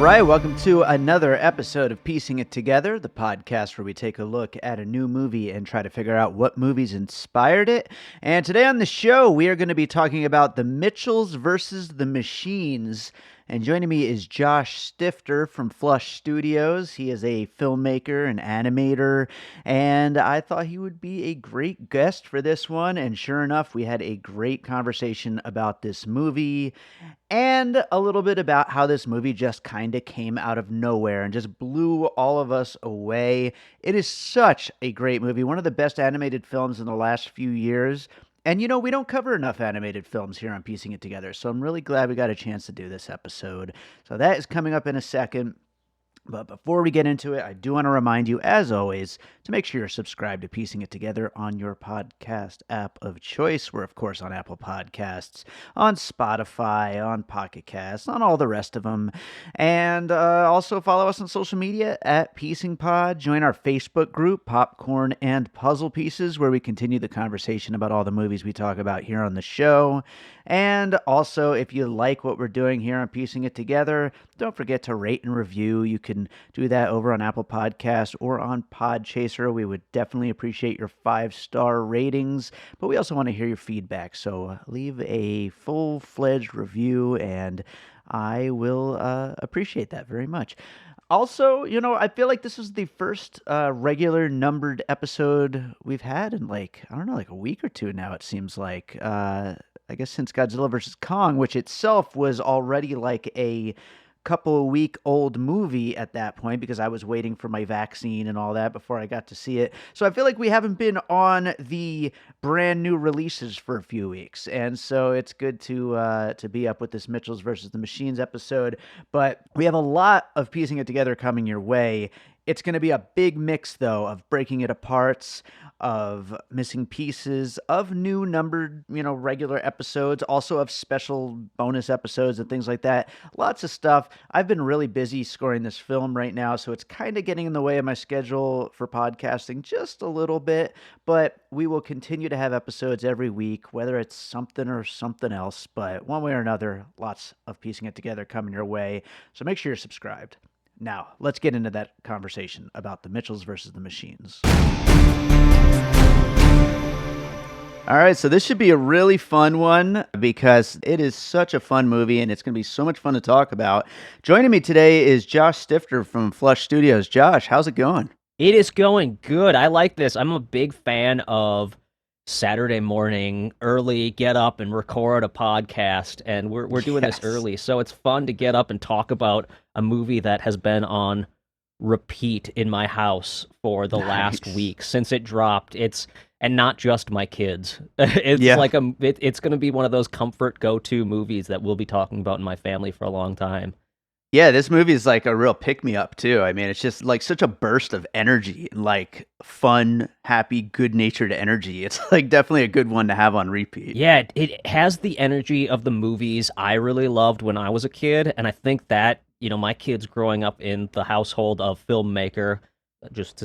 right, welcome to another episode of Piecing It Together, the podcast where we take a look at a new movie and try to figure out what movies inspired it. And today on the show, we are going to be talking about The Mitchells versus the Machines. And joining me is Josh Stifter from Flush Studios. He is a filmmaker, an animator, and I thought he would be a great guest for this one. And sure enough, we had a great conversation about this movie and a little bit about how this movie just kind of came out of nowhere and just blew all of us away. It is such a great movie, one of the best animated films in the last few years. And, you know, we don't cover enough animated films here on Piecing It Together, so I'm really glad we got a chance to do this episode. So that is coming up in a second. But before we get into it, I do want to remind you, as always, to make sure you're subscribed to Piecing It Together on your podcast app of choice. We're, of course, on Apple Podcasts, on Spotify, on Pocket Casts, on all the rest of them. And also follow us on social media at Piecing Pod. Join our Facebook group, Popcorn and Puzzle Pieces, where we continue the conversation about all the movies we talk about here on the show. And also, if you like what we're doing here on Piecing It Together, don't forget to rate and review. You can do that over on Apple Podcasts or on Podchaser. We would definitely appreciate your 5-star ratings, but we also want to hear your feedback. So leave a full-fledged review, and I will appreciate that very much. Also, you know, I feel like this is the first regular numbered episode we've had in like a week or two now, it seems like. I guess since Godzilla vs. Kong, which itself was already like a couple-week-old movie at that point because I was waiting for my vaccine and all that before I got to see it. So I feel like we haven't been on the brand new releases for a few weeks, and so it's good to be up with this Mitchells versus the Machines episode. But we have a lot of Piecing It Together coming your way. It's going to be a big mix, though, of breaking it apart, of missing pieces, of new numbered, regular episodes, also of special bonus episodes and things like that. Lots of stuff. I've been really busy scoring this film right now, so it's kind of getting in the way of my schedule for podcasting just a little bit, but we will continue to have episodes every week, whether it's something or something else, but one way or another, lots of Piecing It Together coming your way, so make sure you're subscribed. Now, let's get into that conversation about the Mitchells versus the Machines. All right, so this should be a really fun one because it is such a fun movie and it's going to be so much fun to talk about. Joining me today is Josh Stifter from Flush Studios. Josh, how's it going? It is going good. I like this. I'm a big fan of Saturday morning, early, get up and record a podcast, and we're doing this early, so it's fun to get up and talk about a movie that has been on repeat in my house for the last week since it dropped. And not just my kids. It's going to be one of those comfort go-to movies that we'll be talking about in my family for a long time. Yeah, this movie is like a real pick-me-up, too. I mean, it's just like such a burst of energy and like fun, happy, good-natured energy. It's like definitely a good one to have on repeat. Yeah, it has the energy of the movies I really loved when I was a kid, and I think that, my kids growing up in the household of filmmaker, just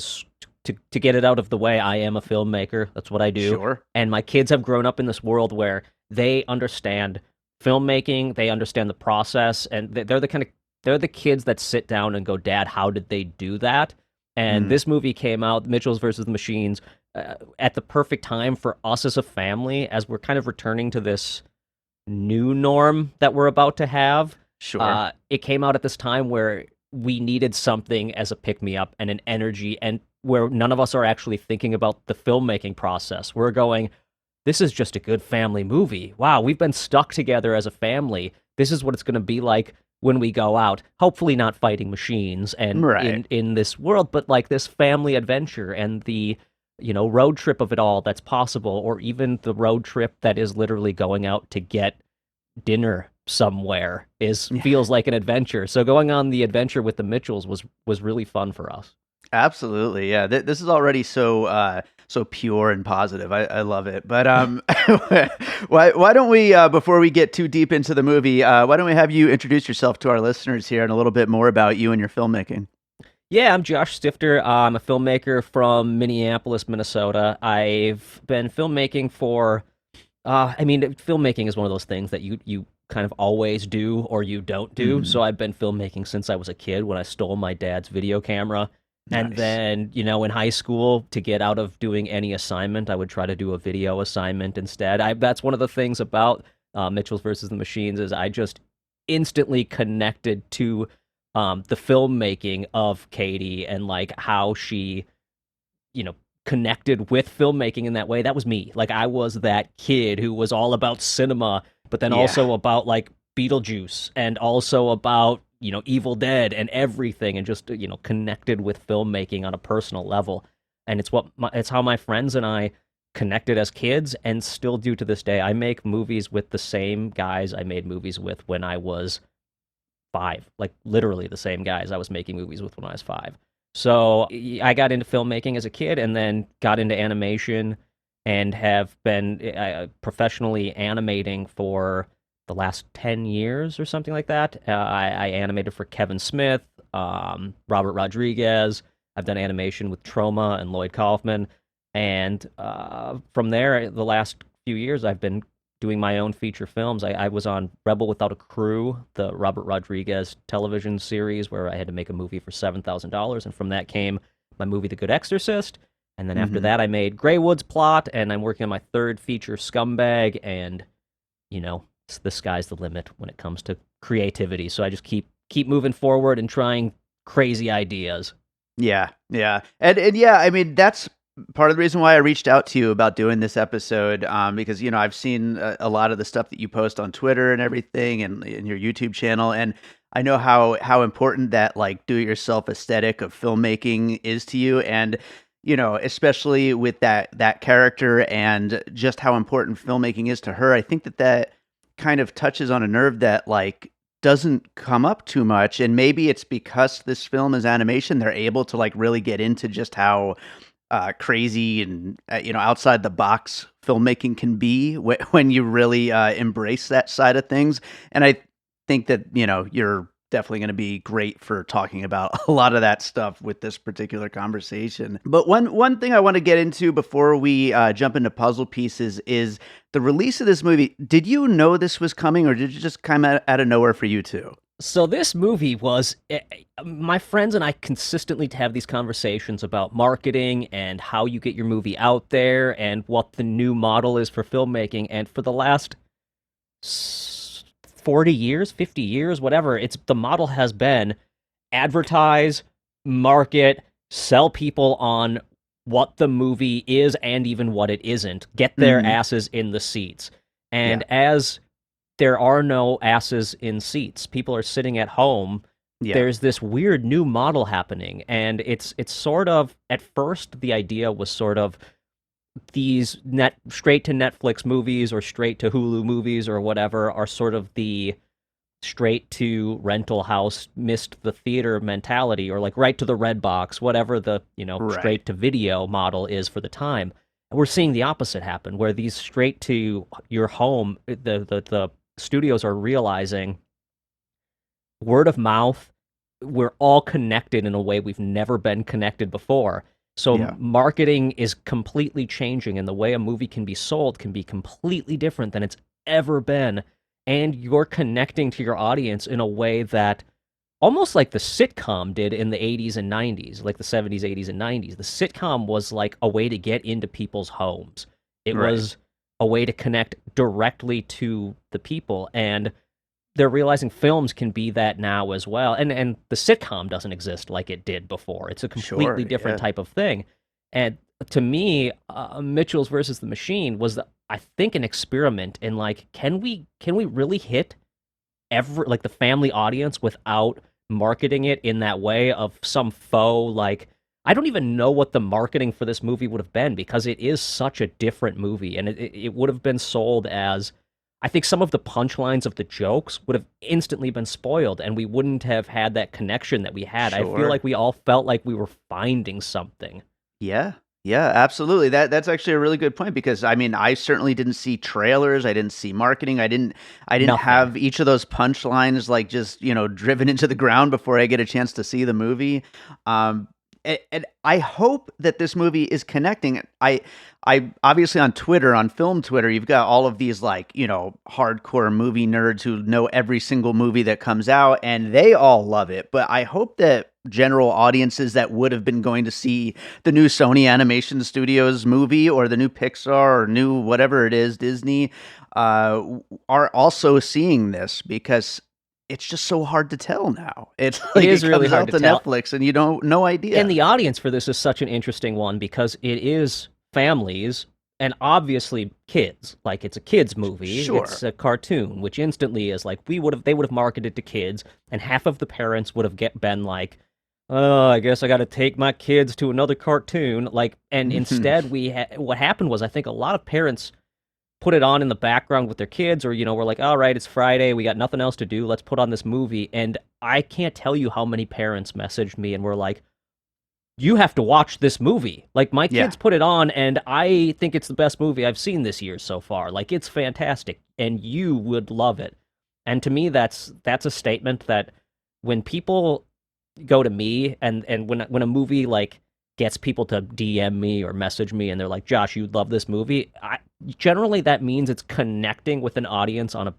to get it out of the way, I am a filmmaker. That's what I do. Sure. And my kids have grown up in this world where they understand filmmaking, they understand the process, and they're the kids that sit down and go, "Dad, how did they do that?" And this movie came out, Mitchells versus the Machines, at the perfect time for us as a family, as we're kind of returning to this new norm that we're about to have. Sure. It came out at this time where we needed something as a pick-me-up and an energy, and where none of us are actually thinking about the filmmaking process. We're going, this is just a good family movie. Wow, we've been stuck together as a family. This is what it's going to be like when we go out, hopefully not fighting machines and in this world, but like this family adventure and the road trip of it all that's possible, or even the road trip that is literally going out to get dinner somewhere feels like an adventure. So going on the adventure with the Mitchells was really fun for us. Absolutely, yeah. This is already so pure and positive. I love it. But why don't we, before we get too deep into the movie, why don't we have you introduce yourself to our listeners here and a little bit more about you and your filmmaking? Yeah, I'm Josh Stifter. I'm a filmmaker from Minneapolis, Minnesota. I've been filmmaking for, filmmaking is one of those things that you kind of always do or you don't do. Hmm. So I've been filmmaking since I was a kid when I stole my dad's video camera. And Nice. then, in high school, to get out of doing any assignment, I would try to do a video assignment instead. That's one of the things about Mitchell's versus the Machines is I just instantly connected to the filmmaking of Katie and like how she, connected with filmmaking in that way. That was me. Like I was that kid who was all about cinema, but then Yeah. also about like Beetlejuice and also about, Evil Dead and everything and just, connected with filmmaking on a personal level. And it's how my friends and I connected as kids and still do to this day. I make movies with the same guys I made movies with when I was 5, like literally the same guys I was making movies with when I was 5. So I got into filmmaking as a kid and then got into animation and have been professionally animating for the last 10 years or something like that. I animated for Kevin Smith, Robert Rodriguez. I've done animation with Troma and Lloyd Kaufman. And from there, the last few years, I've been doing my own feature films. I was on Rebel Without a Crew, the Robert Rodriguez television series where I had to make a movie for $7,000. And from that came my movie, The Good Exorcist. And then after that, I made Greywood's Plot, and I'm working on my third feature, Scumbag. And, the sky's the limit when it comes to creativity. So I just keep moving forward and trying crazy ideas. Yeah, yeah, and yeah, I mean that's part of the reason why I reached out to you about doing this episode, because I've seen a lot of the stuff that you post on Twitter and everything, and in your YouTube channel, and I know how important that like do-it-yourself aesthetic of filmmaking is to you, and especially with that character and just how important filmmaking is to her. I think that kind of touches on a nerve that like doesn't come up too much, and maybe it's because this film is animation, they're able to like really get into just how crazy and outside the box filmmaking can be when you really embrace that side of things. And I think that you're definitely going to be great for talking about a lot of that stuff with this particular conversation. But one thing I want to get into before we jump into puzzle pieces is the release of this movie. Did you know this was coming, or did it just come out of nowhere for you too? So this movie was my friends and I consistently have these conversations about marketing and how you get your movie out there and what the new model is for filmmaking. And for the last 40 years, 50 years, whatever, the model has been advertise, market, sell people on what the movie is and even what it isn't. Get their asses in the seats. And as there are no asses in seats, people are sitting at home. There's this weird new model happening, and it's sort of, at first the idea was sort of these straight to Netflix movies or straight to Hulu movies or whatever are sort of the straight to rental house, missed the theater mentality, or like right to the red box, whatever the straight to video model is for the time. And we're seeing the opposite happen, where these straight to your home, the studios are realizing word of mouth, we're all connected in a way we've never been connected before. So marketing is completely changing, and the way a movie can be sold can be completely different than it's ever been. And you're connecting to your audience in a way that almost like the sitcom did in the 80s and 90s, like the 70s, 80s, and 90s. The sitcom was like a way to get into people's homes. It was a way to connect directly to the people, and they're realizing films can be that now as well. And the sitcom doesn't exist like it did before. It's a completely different type of thing. And to me, Mitchell's versus the Machine was, I think, an experiment in like, can we really hit the family audience without marketing it in that way of some faux, like, I don't even know what the marketing for this movie would have been, because it is such a different movie, and it would have been sold as, I think some of the punchlines of the jokes would have instantly been spoiled, and we wouldn't have had that connection that we had. I feel like we all felt like we were finding something. Yeah. Yeah, absolutely. That's actually a really good point, because I mean, I certainly didn't see trailers, I didn't see marketing, I didn't have each of those punchlines like just, driven into the ground before I get a chance to see the movie. and I hope that this movie is connecting. I obviously on Twitter, on film Twitter, you've got all of these like, hardcore movie nerds who know every single movie that comes out and they all love it. But I hope that general audiences that would have been going to see the new Sony Animation Studios movie or the new Pixar or new whatever it is, Disney, are also seeing this because it's just so hard to tell now. It's like It is really comes hard out to tell. Netflix and you don't no idea. And the audience for this is such an interesting one because it is families and obviously kids. Like it's a kids movie. Sure. It's a cartoon, which instantly is like they would have marketed to kids, and half of the parents would have been like, "Oh, I guess I got to take my kids to another cartoon." Like, and instead, what happened was I think a lot of parents put it on in the background with their kids, or we're like, all right, it's Friday, we got nothing else to do, let's put on this movie. And I can't tell you how many parents messaged me and were like, you have to watch this movie. Like my kids put it on and I think it's the best movie I've seen this year so far. Like it's fantastic and you would love it. And to me that's a statement that when people go to me and when a movie like gets people to DM me or message me and they're like, Josh, you'd love this movie, generally that means it's connecting with an audience on a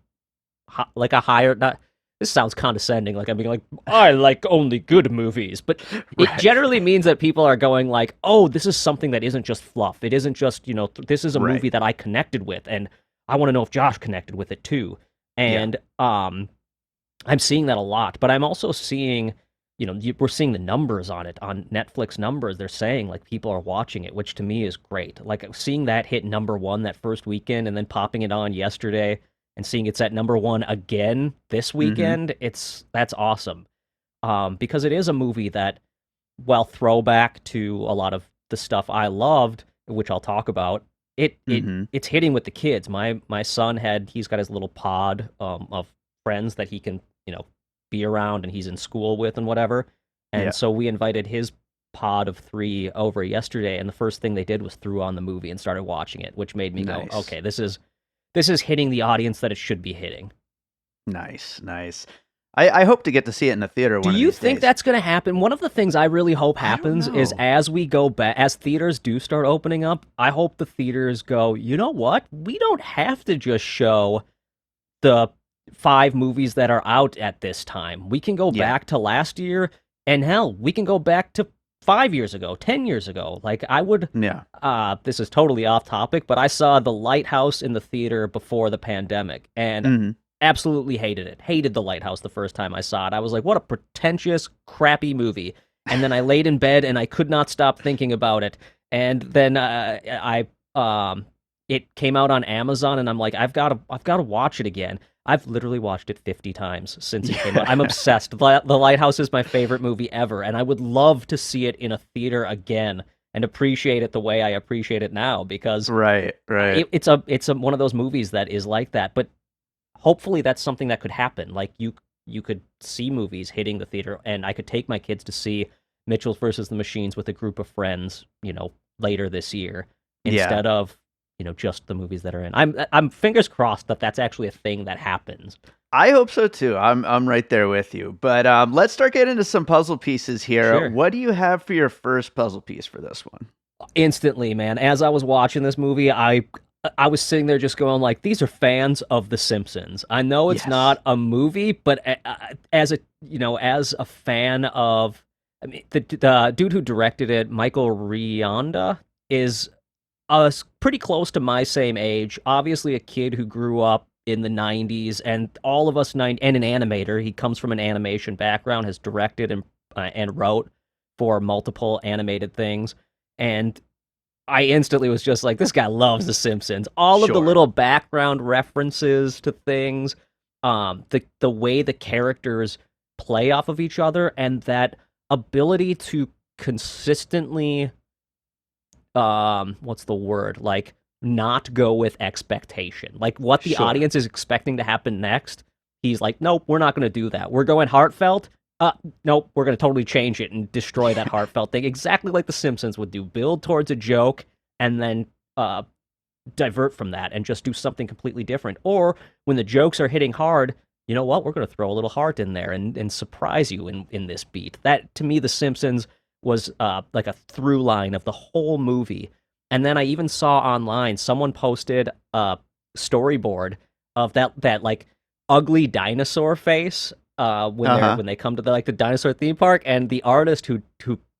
higher, not, this sounds condescending, like I'm being like, I like only good movies, but it generally means that people are going like, oh, this is something that isn't just fluff. It isn't just, this is a movie that I connected with, and I want to know if Josh connected with it too. And I'm seeing that a lot, but I'm also seeing, we're seeing the numbers on it, on Netflix numbers. They're saying like people are watching it, which to me is great. Like seeing that hit #1 that first weekend and then popping it on yesterday and seeing it's at #1 again this weekend, that's awesome. Because it is a movie that, while throwback to a lot of the stuff I loved, which I'll talk about, it's hitting with the kids. My son he's got his little pod of friends that he can, be around and he's in school with and whatever. And so we invited his pod of 3 over yesterday, and the first thing they did was threw on the movie and started watching it, which made me go, okay, this is hitting the audience that it should be hitting. Nice. I hope to get to see it in the theater one of these days. Do you think that's going to happen? One of the things I really hope happens is as we go back, as theaters do start opening up, I hope the theaters go, you know what? We don't have to just show the 5 movies that are out at this time. We can go back to last year, and hell, we can go back to 5 years ago, 10 years ago. Like I would, this is totally off topic, but I saw The Lighthouse in the theater before the pandemic, and absolutely hated it. Hated The Lighthouse the first time I saw it. I was like, what a pretentious, crappy movie. And then I laid in bed and I could not stop thinking about it. And then it came out on Amazon, and I'm like, I've got to watch it again. I've literally watched it 50 times since it came out. I'm obsessed. The Lighthouse is my favorite movie ever, and I would love to see it in a theater again and appreciate it the way I appreciate it now, because it's one of those movies that is like that. But hopefully that's something that could happen. Like you could see movies hitting the theater, and I could take my kids to see Mitchell's versus the Machines with a group of friends, later this year, instead of just the movies that are in. I'm fingers crossed that that's actually a thing that happens. I hope so too. I'm right there with you. But let's start getting into some puzzle pieces here. Sure. What do you have for your first puzzle piece for this one? Instantly, man. As I was watching this movie, I was sitting there just going like, these are fans of The Simpsons. I know it's not a movie, but as a fan of, I mean, the dude who directed it, Michael Rianda, is pretty close to my same age. Obviously a kid who grew up in the 90s, and all of us, and an animator. He comes from an animation background, has directed and wrote for multiple animated things. And I instantly was just like, this guy loves The Simpsons. All of the little background references to things, the way the characters play off of each other, and that ability to consistently what's the word? Like, not go with expectation. Like, what the audience is expecting to happen next, he's like, nope, we're not going to do that. We're going heartfelt. Nope, we're going to totally change it and destroy that heartfelt thing. Exactly like The Simpsons would do. Build towards a joke and then divert from that and just do something completely different. Or when the jokes are hitting hard, you know what? We're going to throw a little heart in there and surprise you in this beat. That, to me, The Simpsons was like a through line of the whole movie. And then I even saw online someone posted a storyboard of that like ugly dinosaur face when they come to the dinosaur theme park, and the artist who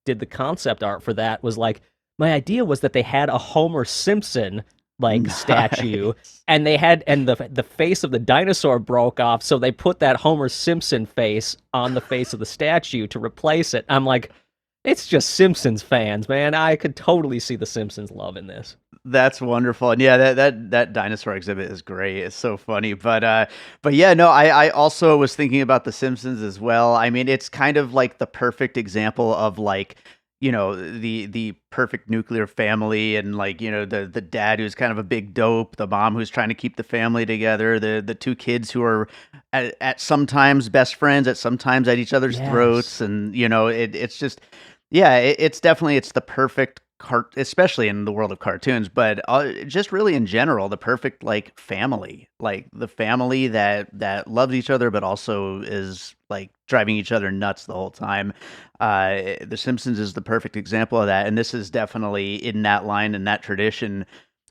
did the concept art for that was like, my idea was that they had a Homer Simpson like statue, and the face of the dinosaur broke off, so they put that Homer Simpson face on the face of the statue to replace it. I'm like, it's just Simpsons fans, man. I could totally see the Simpsons love in this. That's wonderful. And yeah, that dinosaur exhibit is great. It's so funny. But yeah, no, I also was thinking about The Simpsons as well. I mean, it's kind of like the perfect example of like, the perfect nuclear family, and like, the dad who's kind of a big dope, the mom who's trying to keep the family together, the two kids who are at sometimes best friends, at sometimes at each other's throats. And, it's just, yeah, it's definitely, it's the perfect especially in the world of cartoons, but just really in general, the perfect like family, like the family that loves each other, but also is like driving each other nuts the whole time. The Simpsons is the perfect example of that, and this is definitely in that line, in that tradition.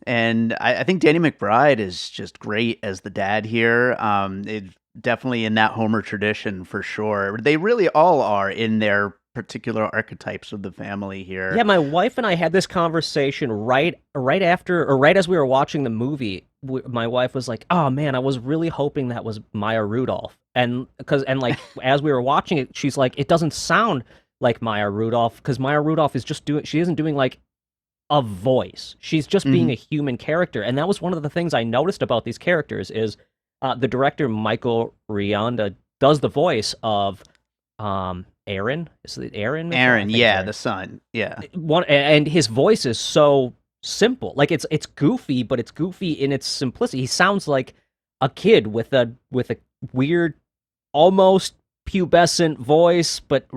And I think Danny McBride is just great as the dad here. It's definitely in that Homer tradition for sure. They really all are in their particular archetypes of the family here. Yeah, my wife and I had this conversation right after, or right as we were watching the movie. My wife was like, "Oh man, I was really hoping that was Maya Rudolph," and like as we were watching it, she's like, "It doesn't sound like Maya Rudolph, because Maya Rudolph is just she isn't doing like a voice. She's just being a human character." And that was one of the things I noticed about these characters is the director Michael Rianda does the voice of Aaron. Is it Aaron? Aaron, yeah, Aaron. The son. Yeah. And his voice is so simple. Like it's goofy, but it's goofy in its simplicity. He sounds like a kid with a weird, almost pubescent voice, but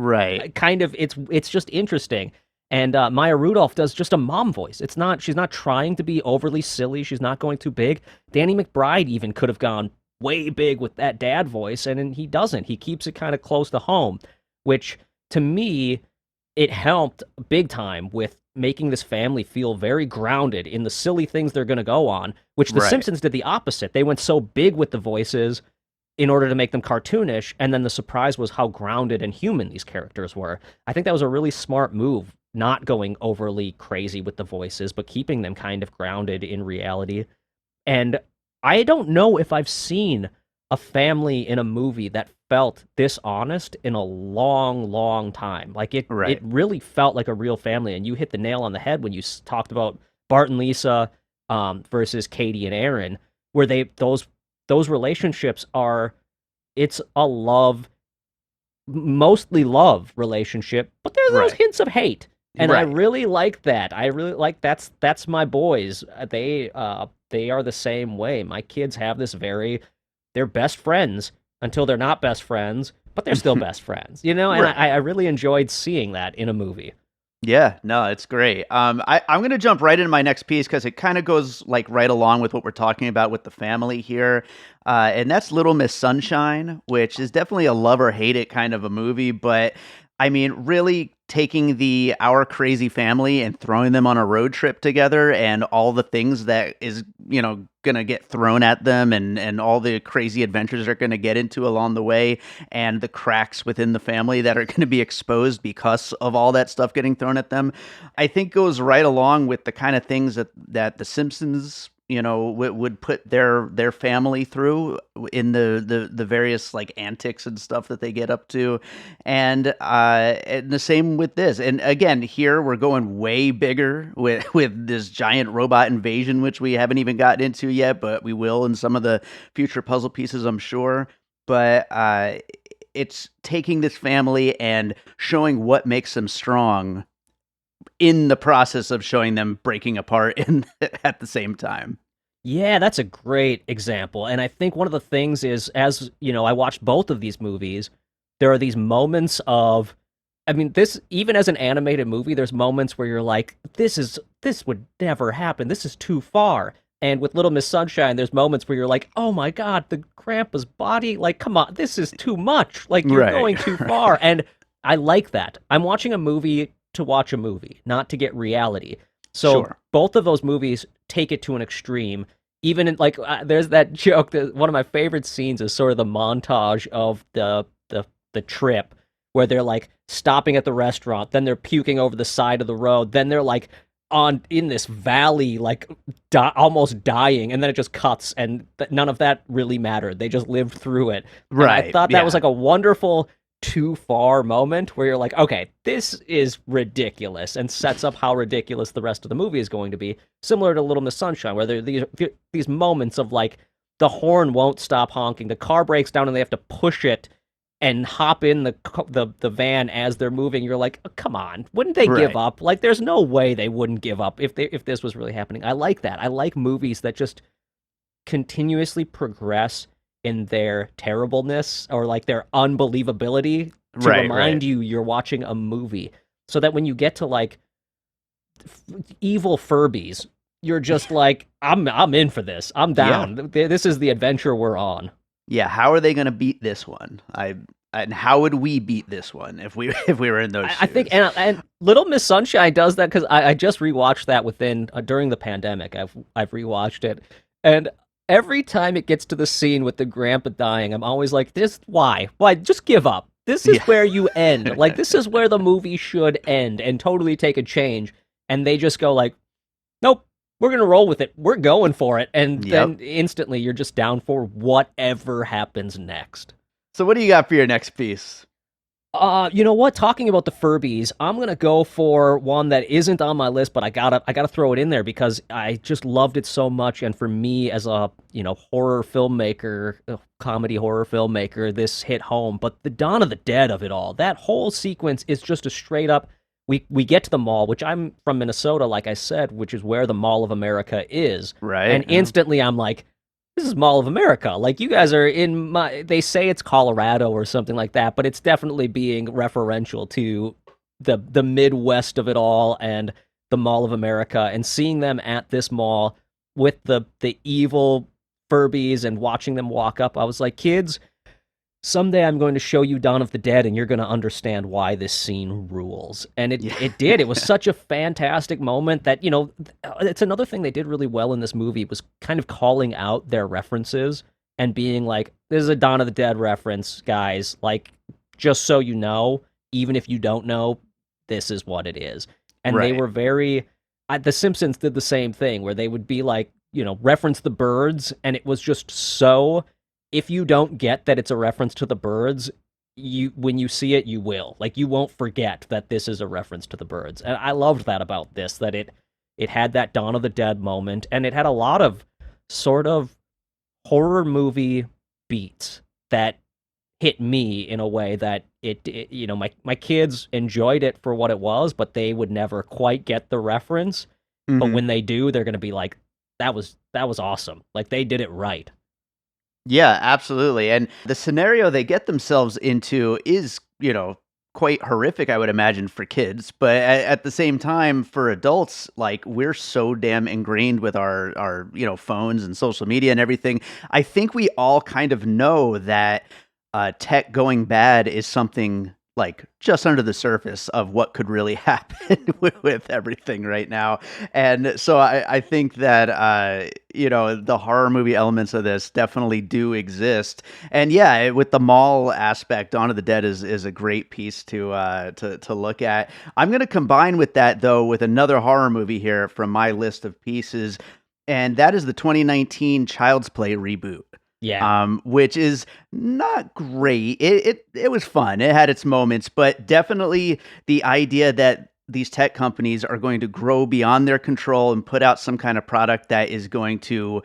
kind of it's just interesting. And Maya Rudolph does just a mom voice. She's not trying to be overly silly. She's not going too big. Danny McBride even could have gone way big with that dad voice, and he doesn't. He keeps it kind of close to home, which to me, it helped big time with making this family feel very grounded in the silly things they're going to go on, which The Simpsons did the opposite. They went so big with the voices in order to make them cartoonish, and then the surprise was how grounded and human these characters were. I think that was a really smart move, not going overly crazy with the voices, but keeping them kind of grounded in reality. And I don't know if I've seen a family in a movie that felt this honest in a long, long time. Like it really felt like a real family. And you hit the nail on the head when you talked about Bart and Lisa versus Katie and Aaron, where those relationships it's a mostly love relationship, but there's those hints of hate. And I really like that. I really like that's my boys. They are the same way. My kids have this they're best friends until they're not best friends, but they're still best friends, And I really enjoyed seeing that in a movie. Yeah, no, it's great. I'm going to jump right into my next piece because it kind of goes like right along with what we're talking about with the family here. And that's Little Miss Sunshine, which is definitely a love or hate it kind of a movie. But I mean, really taking our crazy family and throwing them on a road trip together, and all the things that is, going to get thrown at them, and all the crazy adventures they're going to get into along the way, and the cracks within the family that are going to be exposed because of all that stuff getting thrown at them, I think goes right along with the kind of things that The Simpsons would put their family through in the various like antics and stuff that they get up to, and the same with this. And again, here we're going way bigger with this giant robot invasion, which we haven't even gotten into yet, but we will in some of the future puzzle pieces, I'm sure. But it's taking this family and showing what makes them strong in the process of showing them breaking apart at the same time. Yeah, that's a great example. And I think one of the things is, as I watched both of these movies, there are these moments of, I mean, this, even as an animated movie, there's moments where you're like, this would never happen. This is too far. And with Little Miss Sunshine, there's moments where you're like, oh my God, the grandpa's body, like, come on, this is too much. Like, you're going too far. And I like that. I'm watching a movie to watch a movie, not to get reality. So Sure. both of those movies take it to an extreme. Even in, like, there's that joke that one of my favorite scenes is sort of the montage of the trip where they're like stopping at the restaurant, then they're puking over the side of the road, then they're like in this valley, like almost dying, and then it just cuts, and none of that really mattered. They just lived through it. Right. And I thought that was like a wonderful too far moment where you're like, okay, this is ridiculous, and sets up how ridiculous the rest of the movie is going to be. Similar to Little Miss Sunshine, where there are these moments of like the horn won't stop honking, the car breaks down, and they have to push it and hop in the van as they're moving. You're like, oh, come on, wouldn't they give up? Like, there's no way they wouldn't give up if this was really happening. I like that. I like movies that just continuously progress in their terribleness or like their unbelievability to remind you you're watching a movie, so that when you get to like evil Furbies, you're just like, I'm in for this. I'm down. Yeah. This is the adventure we're on. Yeah, how are they going to beat this one? And how would we beat this one if we were in those shoes? I think, and Little Miss Sunshine does that, because I just rewatched that during the pandemic. I've rewatched it, and every time it gets to the scene with the grandpa dying, I'm always like, why just give up? This is where you end. Like, this is where the movie should end and totally take a change. And they just go like, nope. We're going to roll with it. We're going for it. And then instantly you're just down for whatever happens next. So what do you got for your next piece? You know what? Talking about the Furbies, I'm going to go for one that isn't on my list, but I gotta throw it in there because I just loved it so much. And for me as a, horror filmmaker, comedy horror filmmaker, this hit home. But the Dawn of the Dead of it all, that whole sequence is just a straight up, we get to the mall, which I'm from Minnesota, like I said, which is where the Mall of America is. Right. And instantly I'm like, this is Mall of America. Like, you guys are they say it's Colorado or something like that, but it's definitely being referential to the Midwest of it all and the Mall of America, and seeing them at this mall with the evil Furbies and watching them walk up. I was like, kids, someday I'm going to show you Dawn of the Dead, and you're going to understand why this scene rules. And it did. It was such a fantastic moment that, it's another thing they did really well in this movie, was kind of calling out their references and being like, this is a Dawn of the Dead reference, guys. Like, just so you know, even if you don't know, this is what it is. And they were very... The Simpsons did the same thing, where they would be like, reference the birds, and it was just so... If you don't get that it's a reference to the birds, when you see it, you will. Like, you won't forget that this is a reference to the birds. And I loved that about this, that it had that Dawn of the Dead moment, and it had a lot of sort of horror movie beats that hit me in a way that my kids enjoyed it for what it was, but they would never quite get the reference. Mm-hmm. But when they do, they're going to be like, that was awesome. Like, they did it right. Yeah, absolutely. And the scenario they get themselves into is, quite horrific, I would imagine, for kids. But at the same time, for adults, like, we're so damn ingrained with our phones and social media and everything. I think we all kind of know that tech going bad is something like just under the surface of what could really happen with everything right now. And so I think that, the horror movie elements of this definitely do exist. And yeah, with the mall aspect, Dawn of the Dead is a great piece to look at. I'm going to combine with that, though, with another horror movie here from my list of pieces. And that is the 2019 Child's Play reboot. Yeah. Which is not great. It was fun. It had its moments, but definitely the idea that these tech companies are going to grow beyond their control and put out some kind of product that is going to,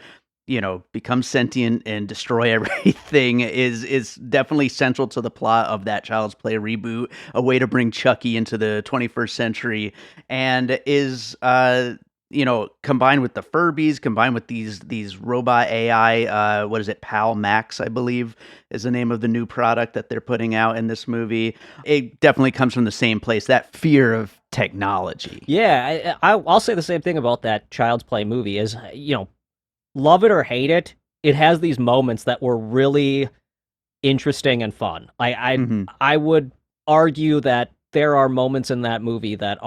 become sentient and destroy everything is definitely central to the plot of that Child's Play reboot, a way to bring Chucky into the 21st century, and is combined with the Furbies, combined with these robot AI, what is it, Pal Max, I believe, is the name of the new product that they're putting out in this movie. It definitely comes from the same place, that fear of technology. Yeah, I'll say the same thing about that Child's Play movie is, love it or hate it, it has these moments that were really interesting and fun. I would argue that there are moments in that movie that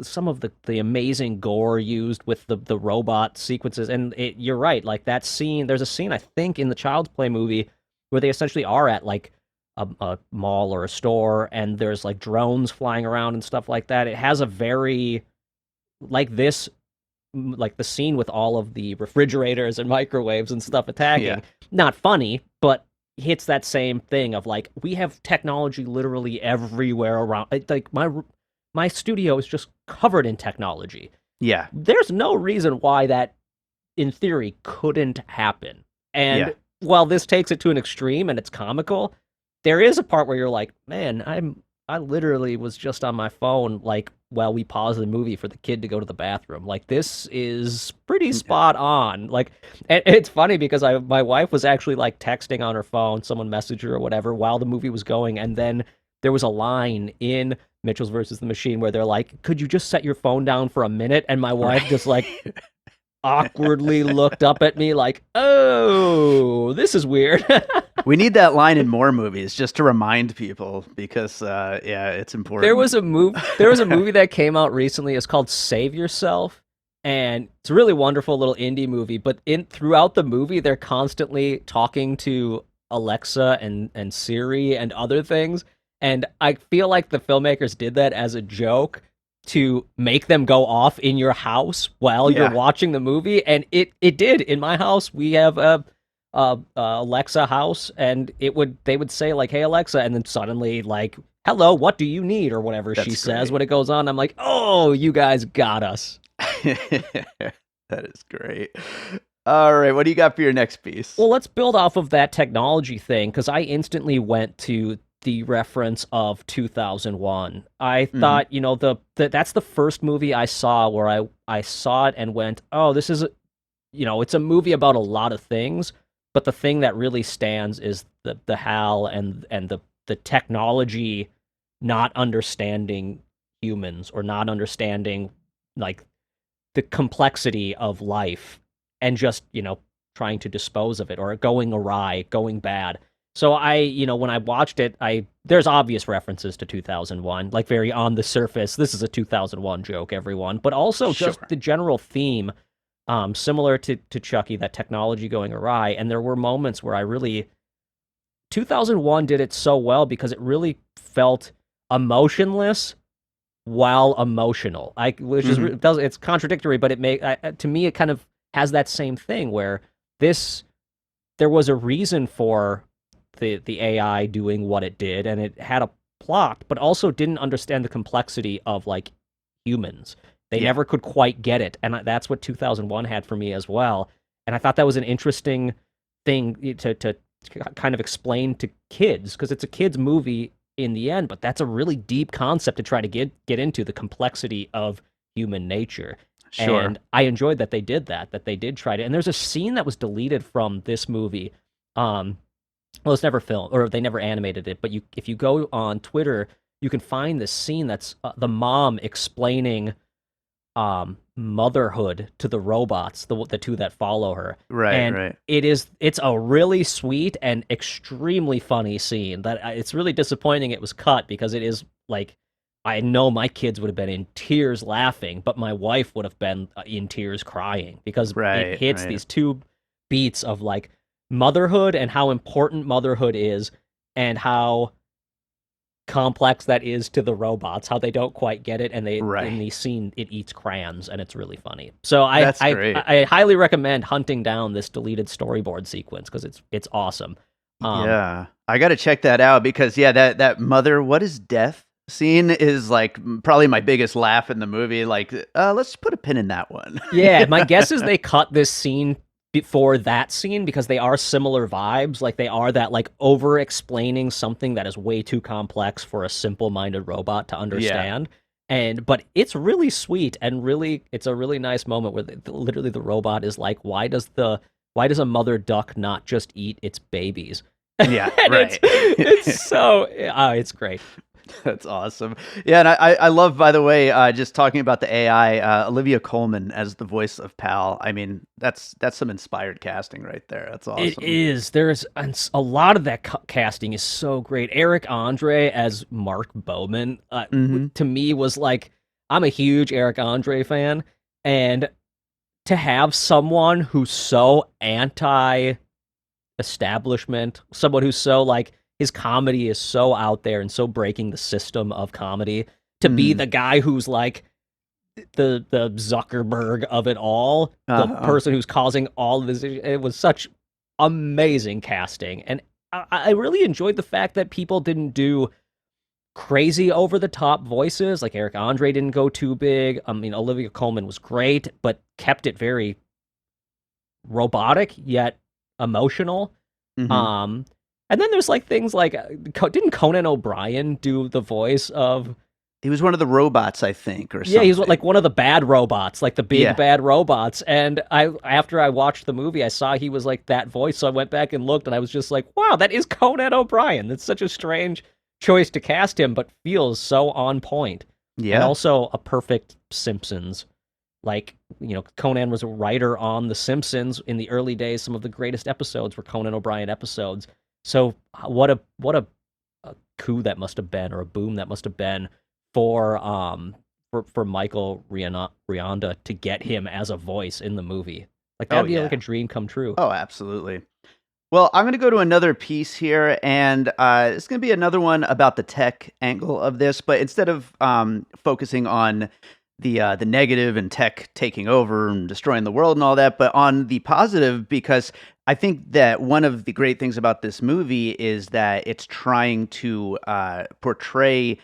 some of the amazing gore used with the robot sequences, and you're right, like that scene. There's a scene I think in the Child's Play movie where they essentially are at like a mall or a store, and there's like drones flying around and stuff like that. It has a very like this like the scene with all of the refrigerators and microwaves and stuff attacking. Yeah. Not funny, but hits that same thing of like we have technology literally everywhere around. Like my studio is just covered in technology. Yeah. There's no reason why that in theory couldn't happen. And while this takes it to an extreme and it's comical, there is a part where you're like, man, I literally was just on my phone like while we paused the movie for the kid to go to the bathroom. Like this is pretty spot on. Like and it's funny because my wife was actually like texting on her phone, someone messaged her or whatever while the movie was going, and then there was a line in Mitchell's versus the Machine where they're like, could you just set your phone down for a minute? And my wife just like awkwardly looked up at me like, oh, this is weird. We need that line in more movies just to remind people because, it's important. There was a movie that came out recently. It's called Save Yourself, and it's a really wonderful little indie movie. But throughout the movie, they're constantly talking to Alexa and Siri and other things. And I feel like the filmmakers did that as a joke to make them go off in your house while you're watching the movie. And it did. In my house, we have a Alexa house, and they would say like, hey Alexa, and then suddenly like, hello, what do you need, or whatever she says when it goes on. I'm like, oh, you guys got us. That is great. All right, what do you got for your next piece? Well, let's build off of that technology thing, because I instantly went to the reference of 2001. I thought, that's the first movie I saw where I saw it and went, oh, this is, it's a movie about a lot of things, but the thing that really stands is the HAL and the technology not understanding humans, or not understanding like the complexity of life, and just, trying to dispose of it, or going awry, going bad. So when I watched it, there's obvious references to 2001, like very on the surface. This is a 2001 joke, everyone, but also just the general theme, similar to Chucky, that technology going awry. And there were moments where 2001 did it so well because it really felt emotionless while emotional. It's contradictory, but to me, it kind of has that same thing where there was a reason for the AI doing what it did, and it had a plot, but also didn't understand the complexity of like humans. They never could quite get it, and that's what 2001 had for me as well. And I thought that was an interesting thing to kind of explain to kids, because it's a kids movie in the end, but that's a really deep concept to try to get into, the complexity of human nature. Sure. And I enjoyed that they did that they did try to. And there's a scene that was deleted from this movie. Well, it's never filmed, or they never animated it, but if you go on Twitter, you can find this scene that's the mom explaining motherhood to the robots, the two that follow her. Right. It's a really sweet and extremely funny scene that it's really disappointing it was cut, because it is like, I know my kids would have been in tears laughing, but my wife would have been in tears crying, because it hits these two beats of like motherhood and how important motherhood is, and how complex that is to the robots, how they don't quite get it, and in the scene it eats crayons, and it's really funny. So I highly recommend hunting down this deleted storyboard sequence, because it's awesome. I got to check that out, because that mother, what is death scene is like probably my biggest laugh in the movie. Like, let's put a pin in that one. Yeah, my guess is they cut this scene before that scene, because they are similar vibes. Like, they are that like over explaining something that is way too complex for a simple-minded robot to understand. But it's really sweet, and really it's a really nice moment where literally the robot is like, why does a mother duck not just eat its babies? Yeah, And right. it's so it's great. That's awesome. Yeah, and I love, by the way, just talking about the AI, Olivia Colman as the voice of Pal. I mean, that's some inspired casting right there. That's It awesome. is. There's a lot of that casting is so great. Eric Andre as Mark Bowman, Hmm. to me was like, I'm a huge Eric Andre fan, and to have someone who's so anti-establishment, someone who's so like his comedy is so out there and so breaking the system of comedy, to be Mm. the guy who's like the Zuckerberg of it all, the Uh-huh. person who's causing all of this. It was such amazing casting, and I really enjoyed the fact that people didn't do crazy over the top voices. Like Eric Andre didn't go too big. I mean, Olivia Colman was great, but kept it very robotic yet emotional. Hmm. Um, and then there's like things like didn't Conan O'Brien do the voice of? He was one of the robots, I think, or Yeah, he's like something. one of the bad robots, like the big Yeah. bad robots. And I, after I watched the movie, I saw he was like that voice, so I went back and looked, and I was just like, wow, that is Conan O'Brien. That's such a strange choice to cast him, but feels so on point. And Yeah. also a perfect Simpsons. Like, Conan was a writer on The Simpsons in the early days. Some of the greatest episodes were Conan O'Brien episodes. So what a coup that must have been, or a boom that must have been for Michael Rianda to get him as a voice in the movie. Like Oh that'd be yeah. like a dream come true. Oh, absolutely. Well, I'm going to go to another piece here, and it's going to be another one about the tech angle of this. But instead of focusing on the negative and tech taking over and destroying the world and all that, but on the positive, because I think that one of the great things about this movie is that it's trying to portray,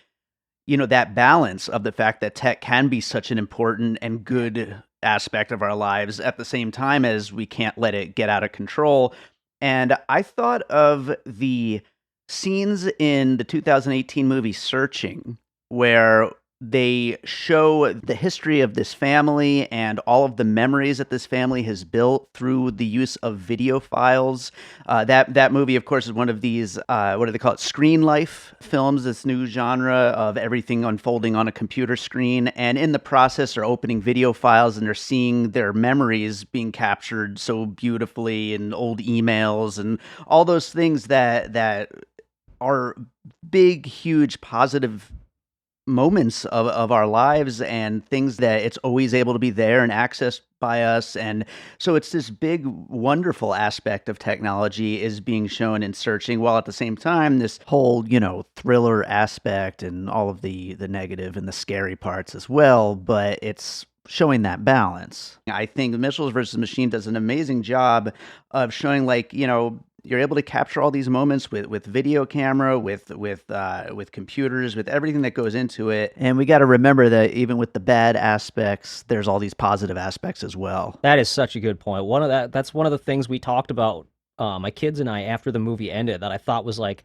that balance of the fact that tech can be such an important and good aspect of our lives at the same time as we can't let it get out of control. And I thought of the scenes in the 2018 movie Searching, where they show the history of this family and all of the memories that this family has built through the use of video files. That movie, of course, is one of these what do they call it? Screen life films. This new genre of everything unfolding on a computer screen, and in the process, are opening video files and they're seeing their memories being captured so beautifully in old emails and all those things that are big, huge, positive moments of our lives and things that it's always able to be there and accessed by us. And so it's this big wonderful aspect of technology is being shown in Searching, while at the same time this whole thriller aspect and all of the negative and the scary parts as well, but it's showing that balance. I think Missiles versus Machine does an amazing job of showing, like, you're able to capture all these moments with video camera, with computers, with everything that goes into it. And we got to remember that even with the bad aspects, there's all these positive aspects as well. That is such a good point. That's one of the things we talked about, my kids and I, after the movie ended, that I thought was like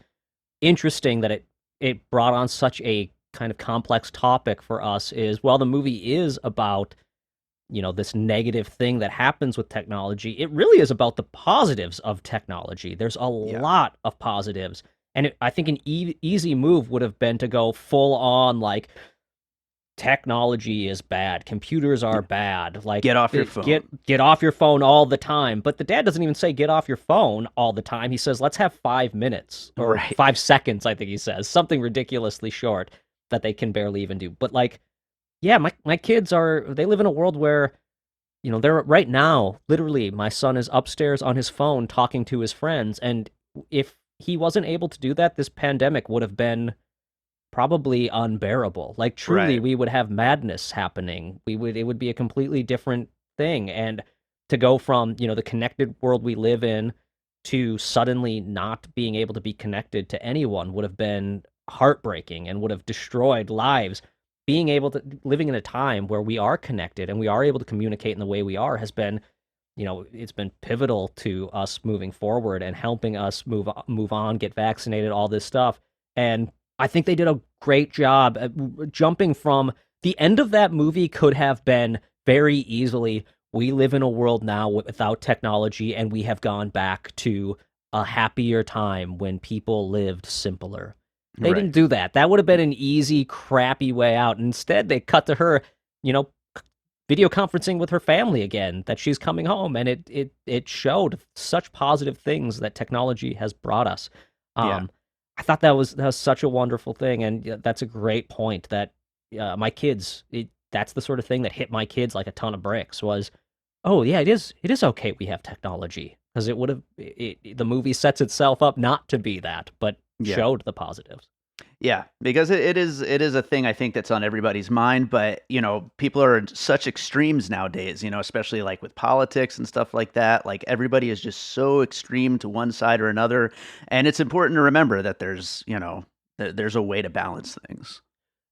interesting, that it brought on such a kind of complex topic for us. Is, well, the movie is about this negative thing that happens with technology. It really is about the positives of technology. There's a Yeah. lot of positives. And I think an easy move would have been to go full on like, technology is bad, computers are bad, like Get off your phone. get off your phone all the time. But the dad doesn't even say get off your phone all the time. He says, let's have 5 minutes or Right. 5 seconds, I think he says. Something ridiculously short that they can barely even do. But like, yeah, my kids they live in a world where, they're right now, literally, my son is upstairs on his phone talking to his friends. And if he wasn't able to do that, this pandemic would have been probably unbearable. Like, truly, Right. we would have madness happening. It would be a completely different thing. And to go from, the connected world we live in to suddenly not being able to be connected to anyone would have been heartbreaking and would have destroyed lives. Being able to living in a time where we are connected and we are able to communicate in the way we are has been, it's been pivotal to us moving forward and helping us move on, get vaccinated, all this stuff. And I think they did a great job at jumping from the end of that movie. Could have been very easily, we live in a world now without technology and we have gone back to a happier time when people lived simpler. They Right. didn't do that. That would have been an easy, crappy way out. Instead, they cut to her, you know, video conferencing with her family again, that she's coming home, and it showed such positive things that technology has brought us. Yeah. I thought that was such a wonderful thing, and that's a great point. That my kids, that's the sort of thing that hit my kids like a ton of bricks. Was, oh yeah, it is okay we have technology, because it would have the movie sets itself up not to be that, but Yeah. showed the positives. Yeah, because it is a thing I think that's on everybody's mind, but people are in such extremes nowadays, especially like with politics and stuff like that. Like everybody is just so extreme to one side or another, and it's important to remember that there's a way to balance things.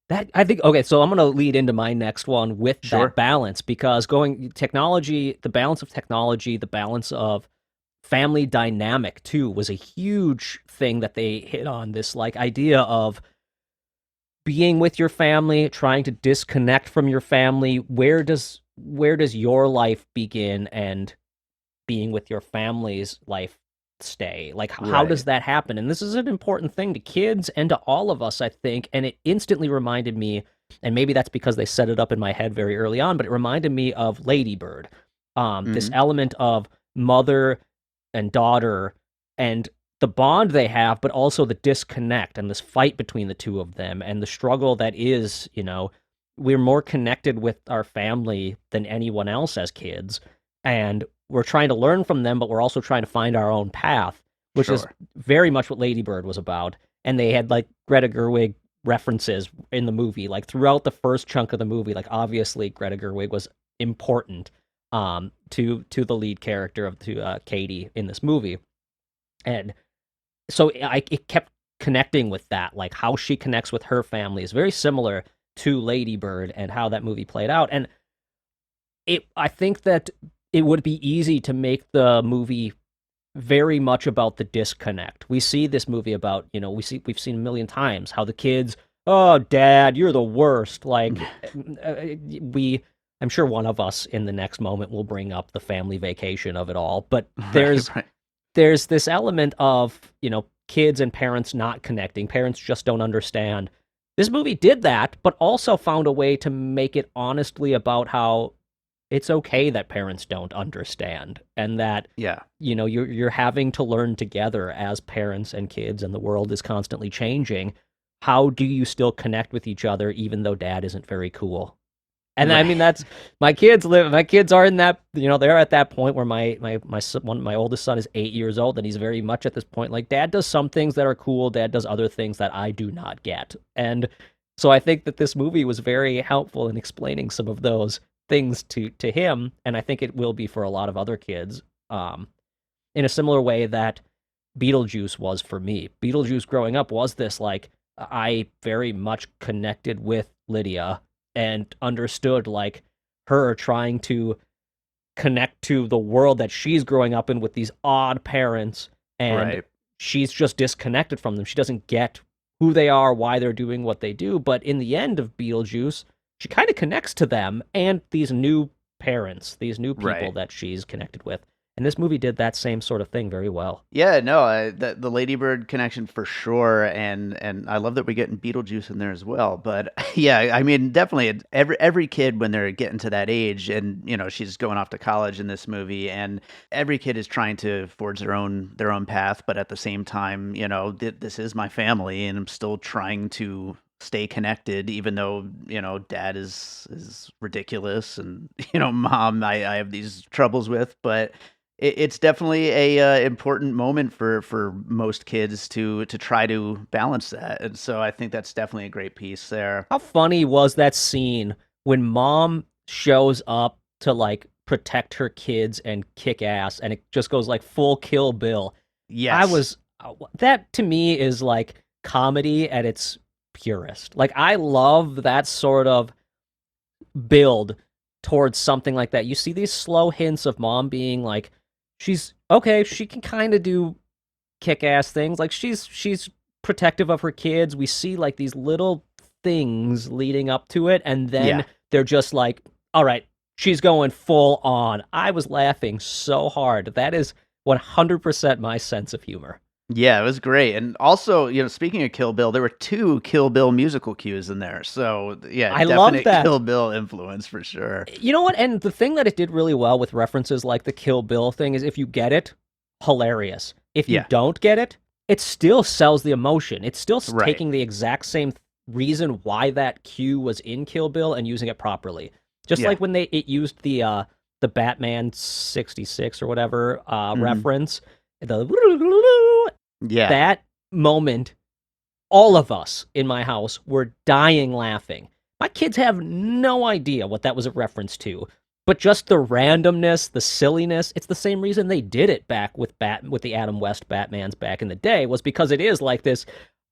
That I think okay, so I'm going to lead into my next one with Sure. that balance, because technology, the balance of technology, the balance of family dynamic too was a huge thing that they hit on, this like idea of being with your family, trying to disconnect from your family. Where does your life begin and being with your family's life stay? Like, how does Right. that happen? And this is an important thing to kids and to all of us, I think. And it instantly reminded me, and maybe that's because they set it up in my head very early on, but it reminded me of Lady Bird. This Hmm. element of mother and daughter and the bond they have, but also the disconnect and this fight between the two of them and the struggle that is, we're more connected with our family than anyone else as kids. And we're trying to learn from them, but we're also trying to find our own path, which is Sure. very much what Lady Bird was about. And they had like Greta Gerwig references in the movie, like throughout the first chunk of the movie. Like obviously Greta Gerwig was important to the lead character of Katie in this movie, and so it kept connecting with that, like how she connects with her family is very similar to Lady Bird and how that movie played out. And I think that it would be easy to make the movie very much about the disconnect. We see this movie about, we've seen a million times how the kids, oh, dad, you're the worst. Like, I'm sure one of us in the next moment will bring up the family vacation of it all. But Right. Right. there's this element of, kids and parents not connecting. Parents just don't understand. This movie did that, but also found a way to make it honestly about how it's okay that parents don't understand, and that Yeah. you're having to learn together as parents and kids, and the world is constantly changing. How do you still connect with each other even though dad isn't very cool? And I mean, Right. that's my kids are in that, they're at that point where my oldest son is 8 years old, and he's very much at this point like, dad does some things that are cool, dad does other things that I do not get. And so I think that this movie was very helpful in explaining some of those things to him, and I think it will be for a lot of other kids, in a similar way that Beetlejuice was for me. Beetlejuice growing up was this, like, I very much connected with Lydia and understood, like, her trying to connect to the world that she's growing up in with these odd parents, and Right. she's just disconnected from them. She doesn't get who they are, why they're doing what they do. But in the end of Beetlejuice, she kind of connects to them and these new parents, these new people Right. that she's connected with. And this movie did that same sort of thing very well. Yeah, no, the Ladybird connection for sure, and I love that we're getting Beetlejuice in there as well. But yeah, I mean, definitely every kid when they're getting to that age, and she's going off to college in this movie, and every kid is trying to forge their own path, but at the same time, this is my family, and I'm still trying to stay connected, even though dad is ridiculous, and mom I have these troubles with, but it's definitely a important moment for most kids to try to balance that, and so I think that's definitely a great piece there. How funny was that scene when mom shows up to like protect her kids and kick ass, and it just goes like full Kill Bill? I Yes. was that to me is like comedy at its purest. Like I love that sort of build towards something like that. You see these slow hints of mom being like, she's okay, she can kind of do kick-ass things. Like she's protective of her kids. We see like these little things leading up to it, and then Yeah. they're just like, all right, she's going full on. I was laughing so hard. That is 100% my sense of humor. Yeah, it was great. And also, speaking of Kill Bill, there were 2 Kill Bill musical cues in there. So, yeah, I love definite that. Kill Bill influence for sure. You know what? And the thing that it did really well with references like the Kill Bill thing is if you get it, hilarious. If you don't get it, it still sells the emotion. It's still taking the exact same reason why that cue was in Kill Bill and using it properly. Just like when it used the Batman 66 or whatever reference, that moment, all of us in my house were dying laughing. My kids have no idea what that was a reference to, but just the randomness, the silliness, it's the same reason they did it back with the Adam West Batmans back in the day, was because it is like this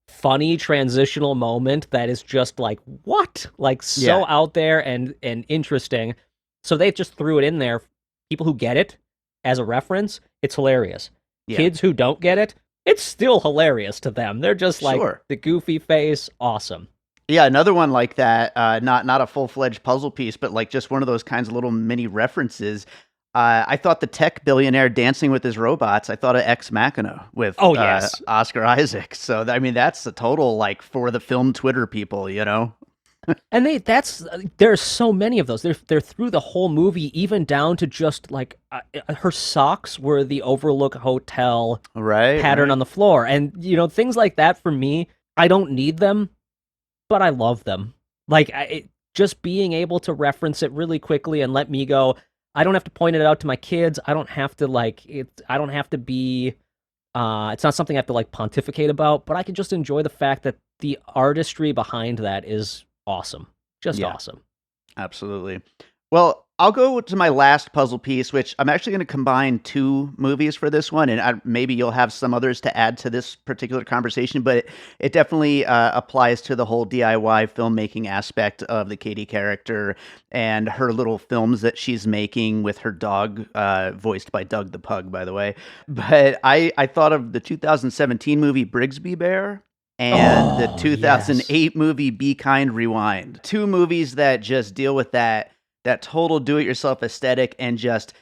funny transitional moment that is just like, what? Like so out there and interesting. So they just threw it in there. People who get it as a reference, it's hilarious. Kids who don't get it, it's still hilarious to them. They're just like the goofy face, awesome. Yeah, another one like that, not a full-fledged puzzle piece, but like just one of those kinds of little mini references. I thought the tech billionaire dancing with his robots, I thought of Ex Machina with Oscar Isaac. So, I mean, that's a total, like, for the film Twitter people, And there's so many of those. They're through the whole movie, even down to just like her socks were the Overlook Hotel pattern on the floor, and things like that. For me, I don't need them, but I love them. Like just being able to reference it really quickly and let me go. I don't have to point it out to my kids. I don't have to I don't have to be. It's not something I have to like pontificate about, but I can just enjoy the fact that the artistry behind that is awesome. Just awesome. Absolutely. Well, I'll go to my last puzzle piece, which I'm actually going to combine 2 movies for this one, and maybe you'll have some others to add to this particular conversation, but it definitely applies to the whole DIY filmmaking aspect of the Katie character and her little films that she's making with her dog, voiced by Doug the Pug, by the way. But I thought of the 2017 movie Brigsby Bear and the 2008 movie Be Kind, Rewind. 2 movies that just deal with that total do-it-yourself aesthetic and just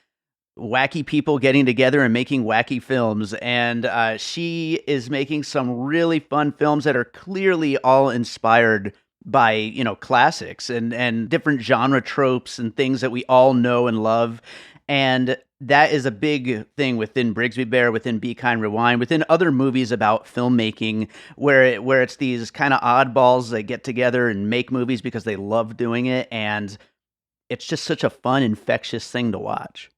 wacky people getting together and making wacky films. And she is making some really fun films that are clearly all inspired by, classics and different genre tropes and things that we all know and love. And that is a big thing within Brigsby Bear, within Be Kind, Rewind, within other movies about filmmaking, where it's these kind of oddballs that get together and make movies because they love doing it, and it's just such a fun, infectious thing to watch.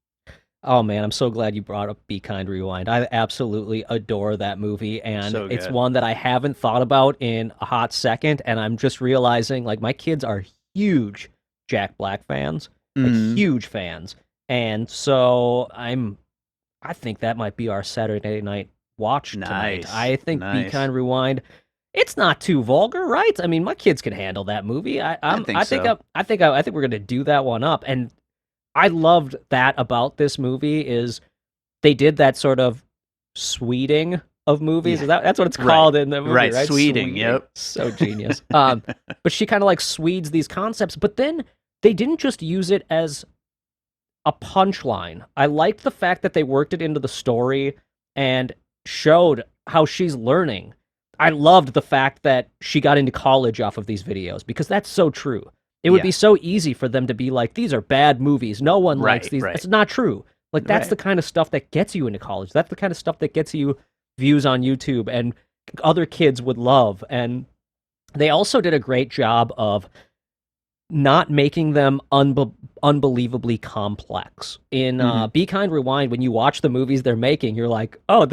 Oh man, I'm so glad you brought up Be Kind, Rewind. I absolutely adore that movie, and it's one that I haven't thought about in a hot second, and I'm just realizing, like, my kids are huge Jack Black fans, like huge fans. And so I think that might be our Saturday night watch tonight. I think Be Kind, Rewind. It's not too vulgar, right? I mean, my kids can handle that movie. I think we're gonna do that one up. And I loved that about this movie is they did that sort of sweeting of movies. That's what it's called in the movie, right? Sweeting. Yep. So genius. But she kind of like swedes these concepts, but then they didn't just use it as a punchline. I liked the fact that they worked it into the story and showed how she's learning. I loved the fact that she got into college off of these videos, because that's so true. It would be so easy for them to be like, these are bad movies. No one likes these. It's not true. Like, that's the kind of stuff that gets you into college. That's the kind of stuff that gets you views on YouTube and other kids would love. And they also did a great job of not making them unbelievably complex. In Be Kind, Rewind, when you watch the movies they're making, you're like, oh,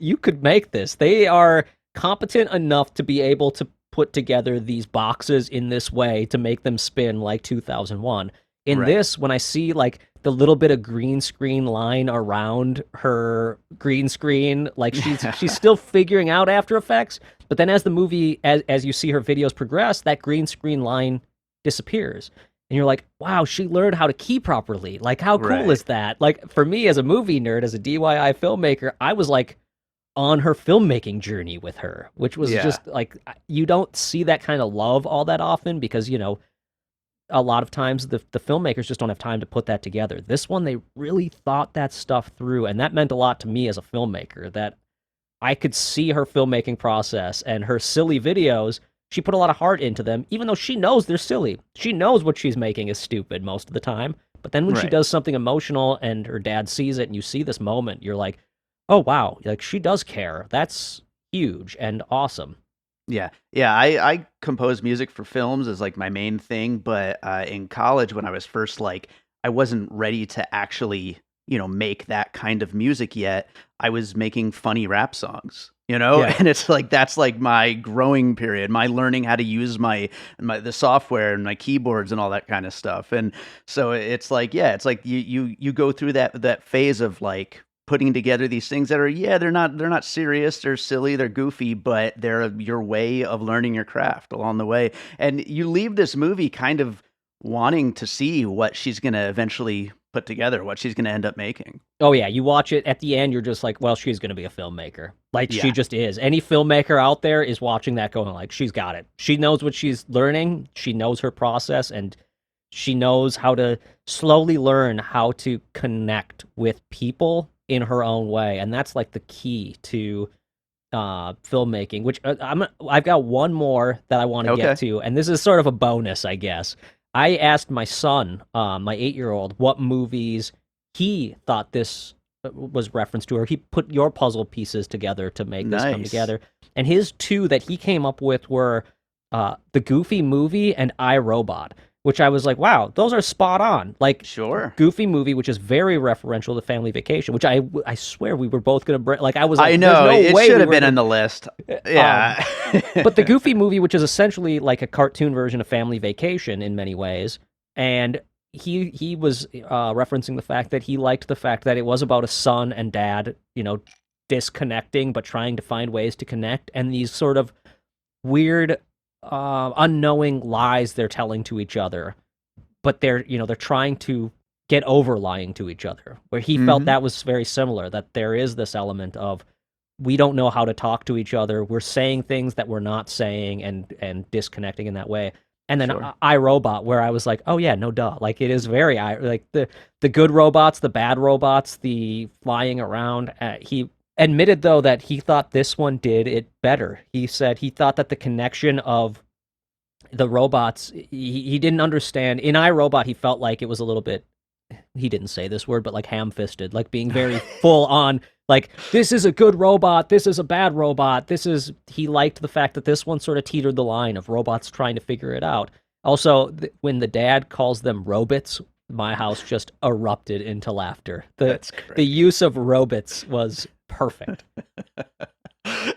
you could make this. They are competent enough to be able to put together these boxes in this way to make them spin like 2001. In this, when I see like the little bit of green screen line around her green screen, like she's still figuring out After Effects, but then as the movie, as you see her videos progress, that green screen line disappears. And you're like, wow, she learned how to key properly. Like, how cool is that? Like, for me as a movie nerd, as a DIY filmmaker, I was like on her filmmaking journey with her, which was just like, you don't see that kind of love all that often because, a lot of times the filmmakers just don't have time to put that together. This one, they really thought that stuff through, and that meant a lot to me as a filmmaker, that I could see her filmmaking process and her silly videos. She put a lot of heart into them, even though she knows they're silly. She knows what she's making is stupid most of the time. But then when she Right. does something emotional and her dad sees it and you see this moment, you're like, oh, wow, like she does care. That's huge and awesome. Yeah. Yeah. I compose music for films as like my main thing. But in college, when I was first like, I wasn't ready to actually, make that kind of music yet. I was making funny rap songs, Yeah. and it's like that's like my growing period, my learning how to use the software and my keyboards and all that kind of stuff. And so it's like, yeah, it's like you go through that phase of like putting together these things that are, yeah, they're not serious, they're silly, they're goofy, but they're your way of learning your craft along the way. And you leave this movie kind of wanting to see what she's going to eventually put together, what she's going to end up making. Oh, yeah. You watch it at the end, you're just like, well, she's going to be a filmmaker. Like, she Yeah, just is. Any filmmaker out there is watching that going, like, she's got it. She knows what she's learning. She knows her process, and she knows how to slowly learn how to connect with people in her own way. And that's like the key to filmmaking, which I've got one more that I want to okay. get to, and this is sort of a bonus, I guess. I asked my son, my 8-year-old, what movies he thought this was referenced to, or he put your puzzle pieces together to make this come Nice. together. And his two that he came up with were the Goofy Movie and I, Robot, which I was like, wow, those are spot on. Like, Sure. Goofy Movie, which is very referential to Family Vacation, which I swear we were both going to bring. Like, I was like, I know there's no it way should we have were been gonna... on the list. Yeah. But the Goofy Movie, which is essentially like a cartoon version of Family Vacation in many ways, and he was referencing the fact that he liked the fact that it was about a son and dad, disconnecting but trying to find ways to connect, and these sort of weird, unknowing lies they're telling to each other, but they're trying to get over lying to each other. Where he felt Mhm. that was very similar, that there is this element of we don't know how to talk to each other. We're saying things that we're not saying and disconnecting in that way. And then Sure. I, Robot, where I was like, oh yeah, no duh. Like it is very like the good robots, the bad robots, the flying around. He admitted though that he thought this one did it better. He said he thought that the connection of the robots, he didn't understand. In iRobot, he felt like it was a little bit, he didn't say this word, but like ham-fisted, like being very full on, like, this is a good robot, this is a bad robot, he liked the fact that this one sort of teetered the line of robots trying to figure it out. Also, when the dad calls them robots, my house just erupted into laughter. That's The great. use of robots was perfect.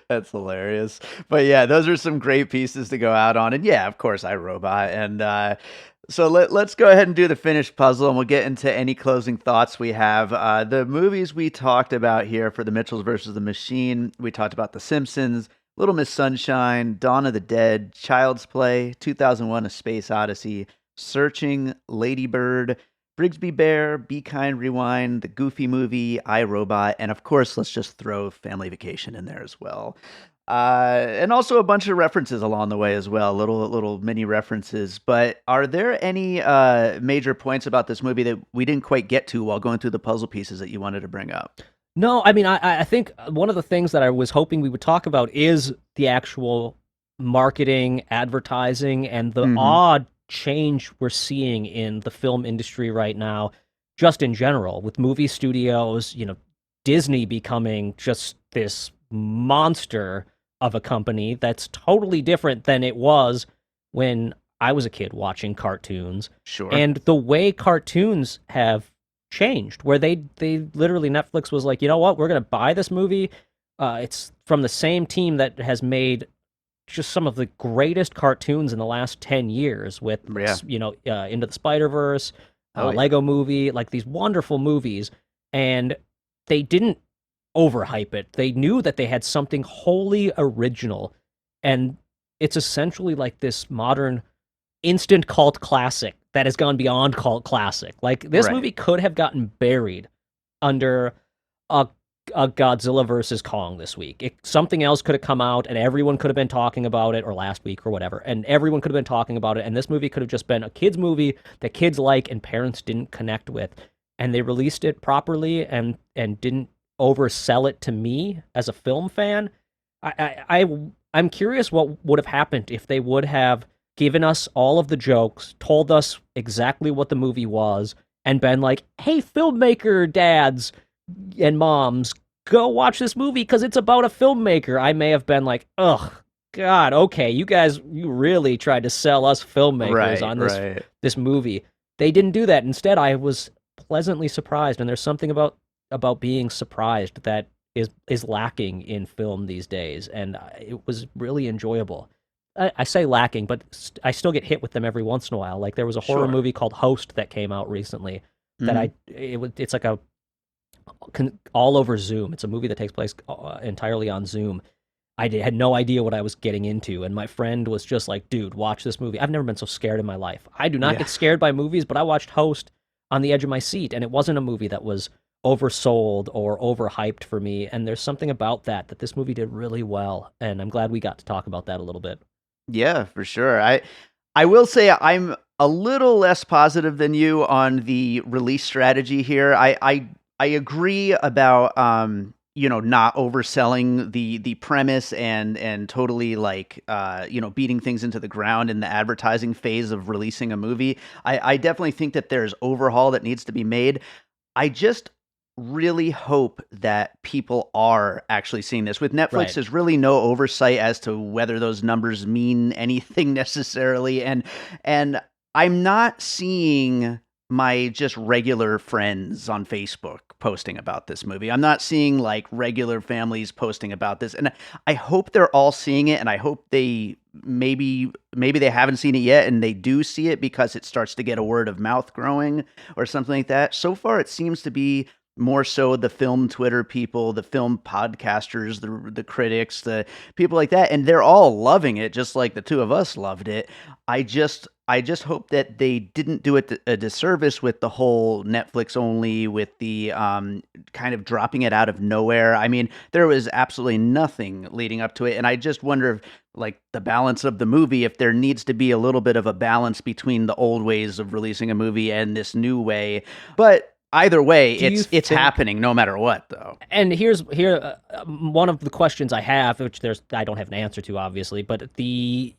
That's hilarious. But yeah, those are some great pieces to go out on. And yeah, of course, I Robot. And so let's go ahead and do the finished puzzle, and we'll get into any closing thoughts we have. The movies we talked about here for the Mitchells versus the Machine, we talked about The Simpsons, Little Miss Sunshine, Dawn of the Dead, Child's Play, 2001: A Space Odyssey, Searching, Lady Bird, Brigsby Bear, Be Kind, Rewind, The Goofy Movie, I, Robot, and of course, let's just throw Family Vacation in there as well. And also a bunch of references along the way as well, little mini references. But are there any major points about this movie that we didn't quite get to while going through the puzzle pieces that you wanted to bring up? No, I mean, I think one of the things that I was hoping we would talk about is the actual marketing, advertising, and the Hmm. odd change we're seeing in the film industry right now, just in general, with movie studios, Disney becoming just this monster of a company that's totally different than it was when I was a kid watching cartoons. Sure. And the way cartoons have changed, where they literally, Netflix was like, you know what, we're going to buy this movie. It's from the same team that has made just some of the greatest cartoons in the last 10 years with, Yeah. Into the Spider-Verse, Oh, yeah. Lego Movie, like these wonderful movies. And they didn't overhype it. They knew that they had something wholly original. And it's essentially like this modern instant cult classic that has gone beyond cult classic. Like this Right. movie could have gotten buried under a Godzilla versus Kong this week. Something else could have come out and everyone could have been talking about it, or last week or whatever, and everyone could have been talking about it, and this movie could have just been a kids movie that kids like and parents didn't connect with, and they released it properly and didn't oversell it to me as a film fan. I'm curious what would have happened if they would have given us all of the jokes, told us exactly what the movie was, and been like, hey, filmmaker dads and moms, go watch this movie because it's about a filmmaker. I may have been like, ugh, God, okay, you really tried to sell us filmmakers on this movie. They didn't do that. Instead, I was pleasantly surprised, and there's something about being surprised that is lacking in film these days, and it was really enjoyable. I say lacking, but I still get hit with them every once in a while. Like there was a horror movie called Host that came out recently that it's like all over Zoom. It's a movie that takes place entirely on Zoom. I had no idea what I was getting into, and my friend was just like, dude, watch this movie. I've never been so scared in my life. I do not get scared by movies, but I watched Host on the edge of my seat, and it wasn't a movie that was oversold or overhyped for me, and there's something about that this movie did really well, and I'm glad we got to talk about that a little bit. Yeah, for sure. I will say I'm a little less positive than you on the release strategy here. I agree about not overselling the premise and totally like beating things into the ground in the advertising phase of releasing a movie. I definitely think that there's overhaul that needs to be made. I just really hope that people are actually seeing this. With Netflix, there's really no oversight as to whether those numbers mean anything necessarily, and I'm not seeing my just regular friends on Facebook posting about this movie. I'm not seeing like regular families posting about this, and I hope they're all seeing it, and I hope they maybe they haven't seen it yet and they do see it because it starts to get a word of mouth growing or something like that. So far it seems to be more so the film Twitter people, the film podcasters, the critics, the people like that, and they're all loving it, just like the two of us loved it. I just hope that they didn't do it a disservice with the whole Netflix only, with the kind of dropping it out of nowhere. I mean, there was absolutely nothing leading up to it, and I just wonder if, like, the balance of the movie, if there needs to be a little bit of a balance between the old ways of releasing a movie and this new way. But either way, it's happening no matter what, though. And here one of the questions I have, which I don't have an answer to, obviously, but they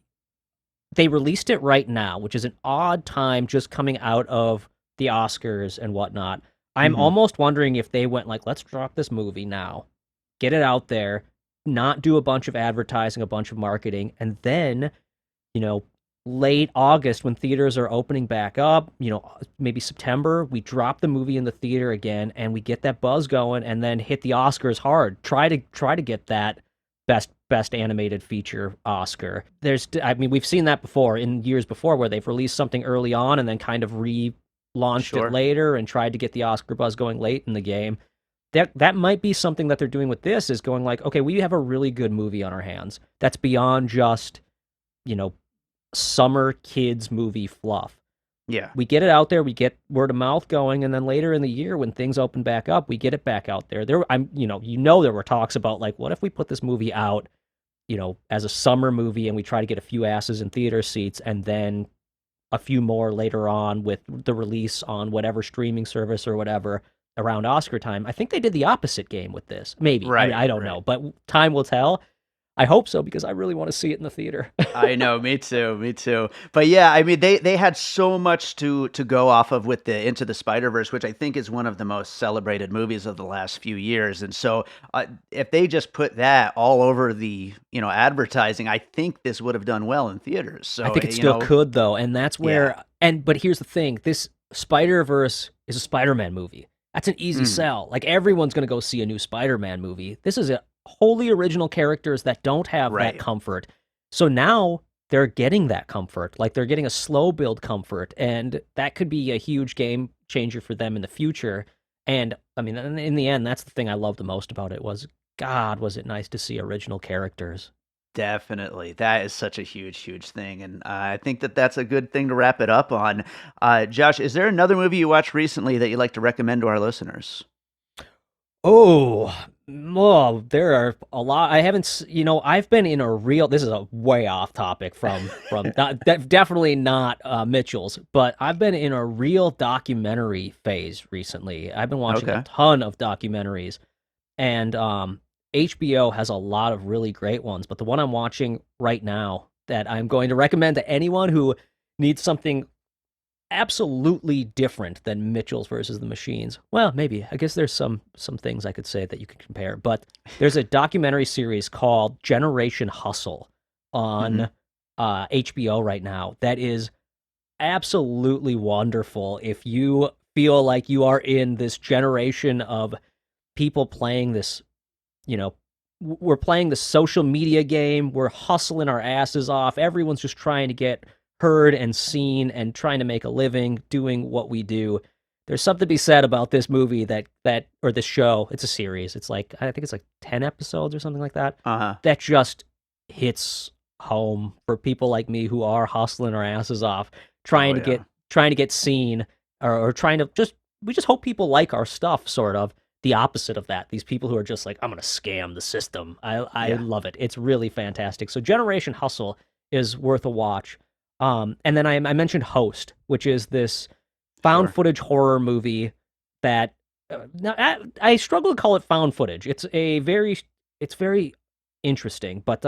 released it right now, which is an odd time just coming out of the Oscars and whatnot. I'm almost wondering if they went like, let's drop this movie now, get it out there, not do a bunch of advertising, a bunch of marketing, and then, late August when theaters are opening back up, maybe September, we drop the movie in the theater again and we get that buzz going, and then hit the Oscars hard. Try to get that best animated feature Oscar. We've seen that before in years before where they've released something early on and then kind of relaunched it later and tried to get the Oscar buzz going late in the game. That might be something that they're doing with this, is going like, okay, we have a really good movie on our hands that's beyond just, summer kids movie fluff. Yeah. We get it out there, we get word of mouth going, and then later in the year when things open back up, we get it back out there. There were talks about like, what if we put this movie out, as a summer movie, and we try to get a few asses in theater seats and then a few more later on with the release on whatever streaming service or whatever around Oscar time. I think they did the opposite game with this. Maybe. Right. I don't know, but time will tell. I hope so, because I really want to see it in the theater. I know, me too. But yeah, I mean, they had so much to go off of with the Into the Spider-Verse, which I think is one of the most celebrated movies of the last few years. And so if they just put that all over the, advertising, I think this would have done well in theaters. So I think it still could, though. And that's where, but here's the thing, this Spider-Verse is a Spider-Man movie. That's an easy sell. Like, everyone's going to go see a new Spider-Man movie. This is a wholly original characters that don't have that comfort. So now they're getting that comfort. Like, they're getting a slow build comfort, and that could be a huge game changer for them in the future. And I mean, in the end, that's the thing I love the most about it was, God, was it nice to see original characters. Definitely. That is such a huge thing. And I think that that's a good thing to wrap it up on. Josh, is there another movie you watched recently that you'd like to recommend to our listeners? Oh, Oh, there are a lot. I haven't, I've been in a real. This is a way off topic from definitely not Mitchell's, but I've been in a real documentary phase recently. I've been watching a Okay. ton of documentaries, and HBO has a lot of really great ones. But the one I'm watching right now that I'm going to recommend to anyone who needs something absolutely different than Mitchell's versus the Machines. Well, maybe. I guess there's some things I could say that you could compare, but there's a documentary series called Generation Hustle Hmm. on HBO right now that is absolutely wonderful. If you feel like you are in this generation of people playing this, you know, we're playing the social media game, we're hustling our asses off. Everyone's just trying to get heard and seen and trying to make a living doing what we do. There's something to be said about this movie that or this show. It's a series. It's like I think it's like 10 episodes or something like that. Uh-huh. That just hits home for people like me who are hustling our asses off, Oh yeah. trying to get seen or trying to just we just hope people like our stuff sort of. The opposite of that. These people who are just like, I'm gonna scam the system. I Yeah. love it. It's really fantastic. So Generation Hustle is worth a watch. And then I mentioned Host, which is this found Sure. footage horror movie that now, I struggle to call it found footage. It's very interesting, but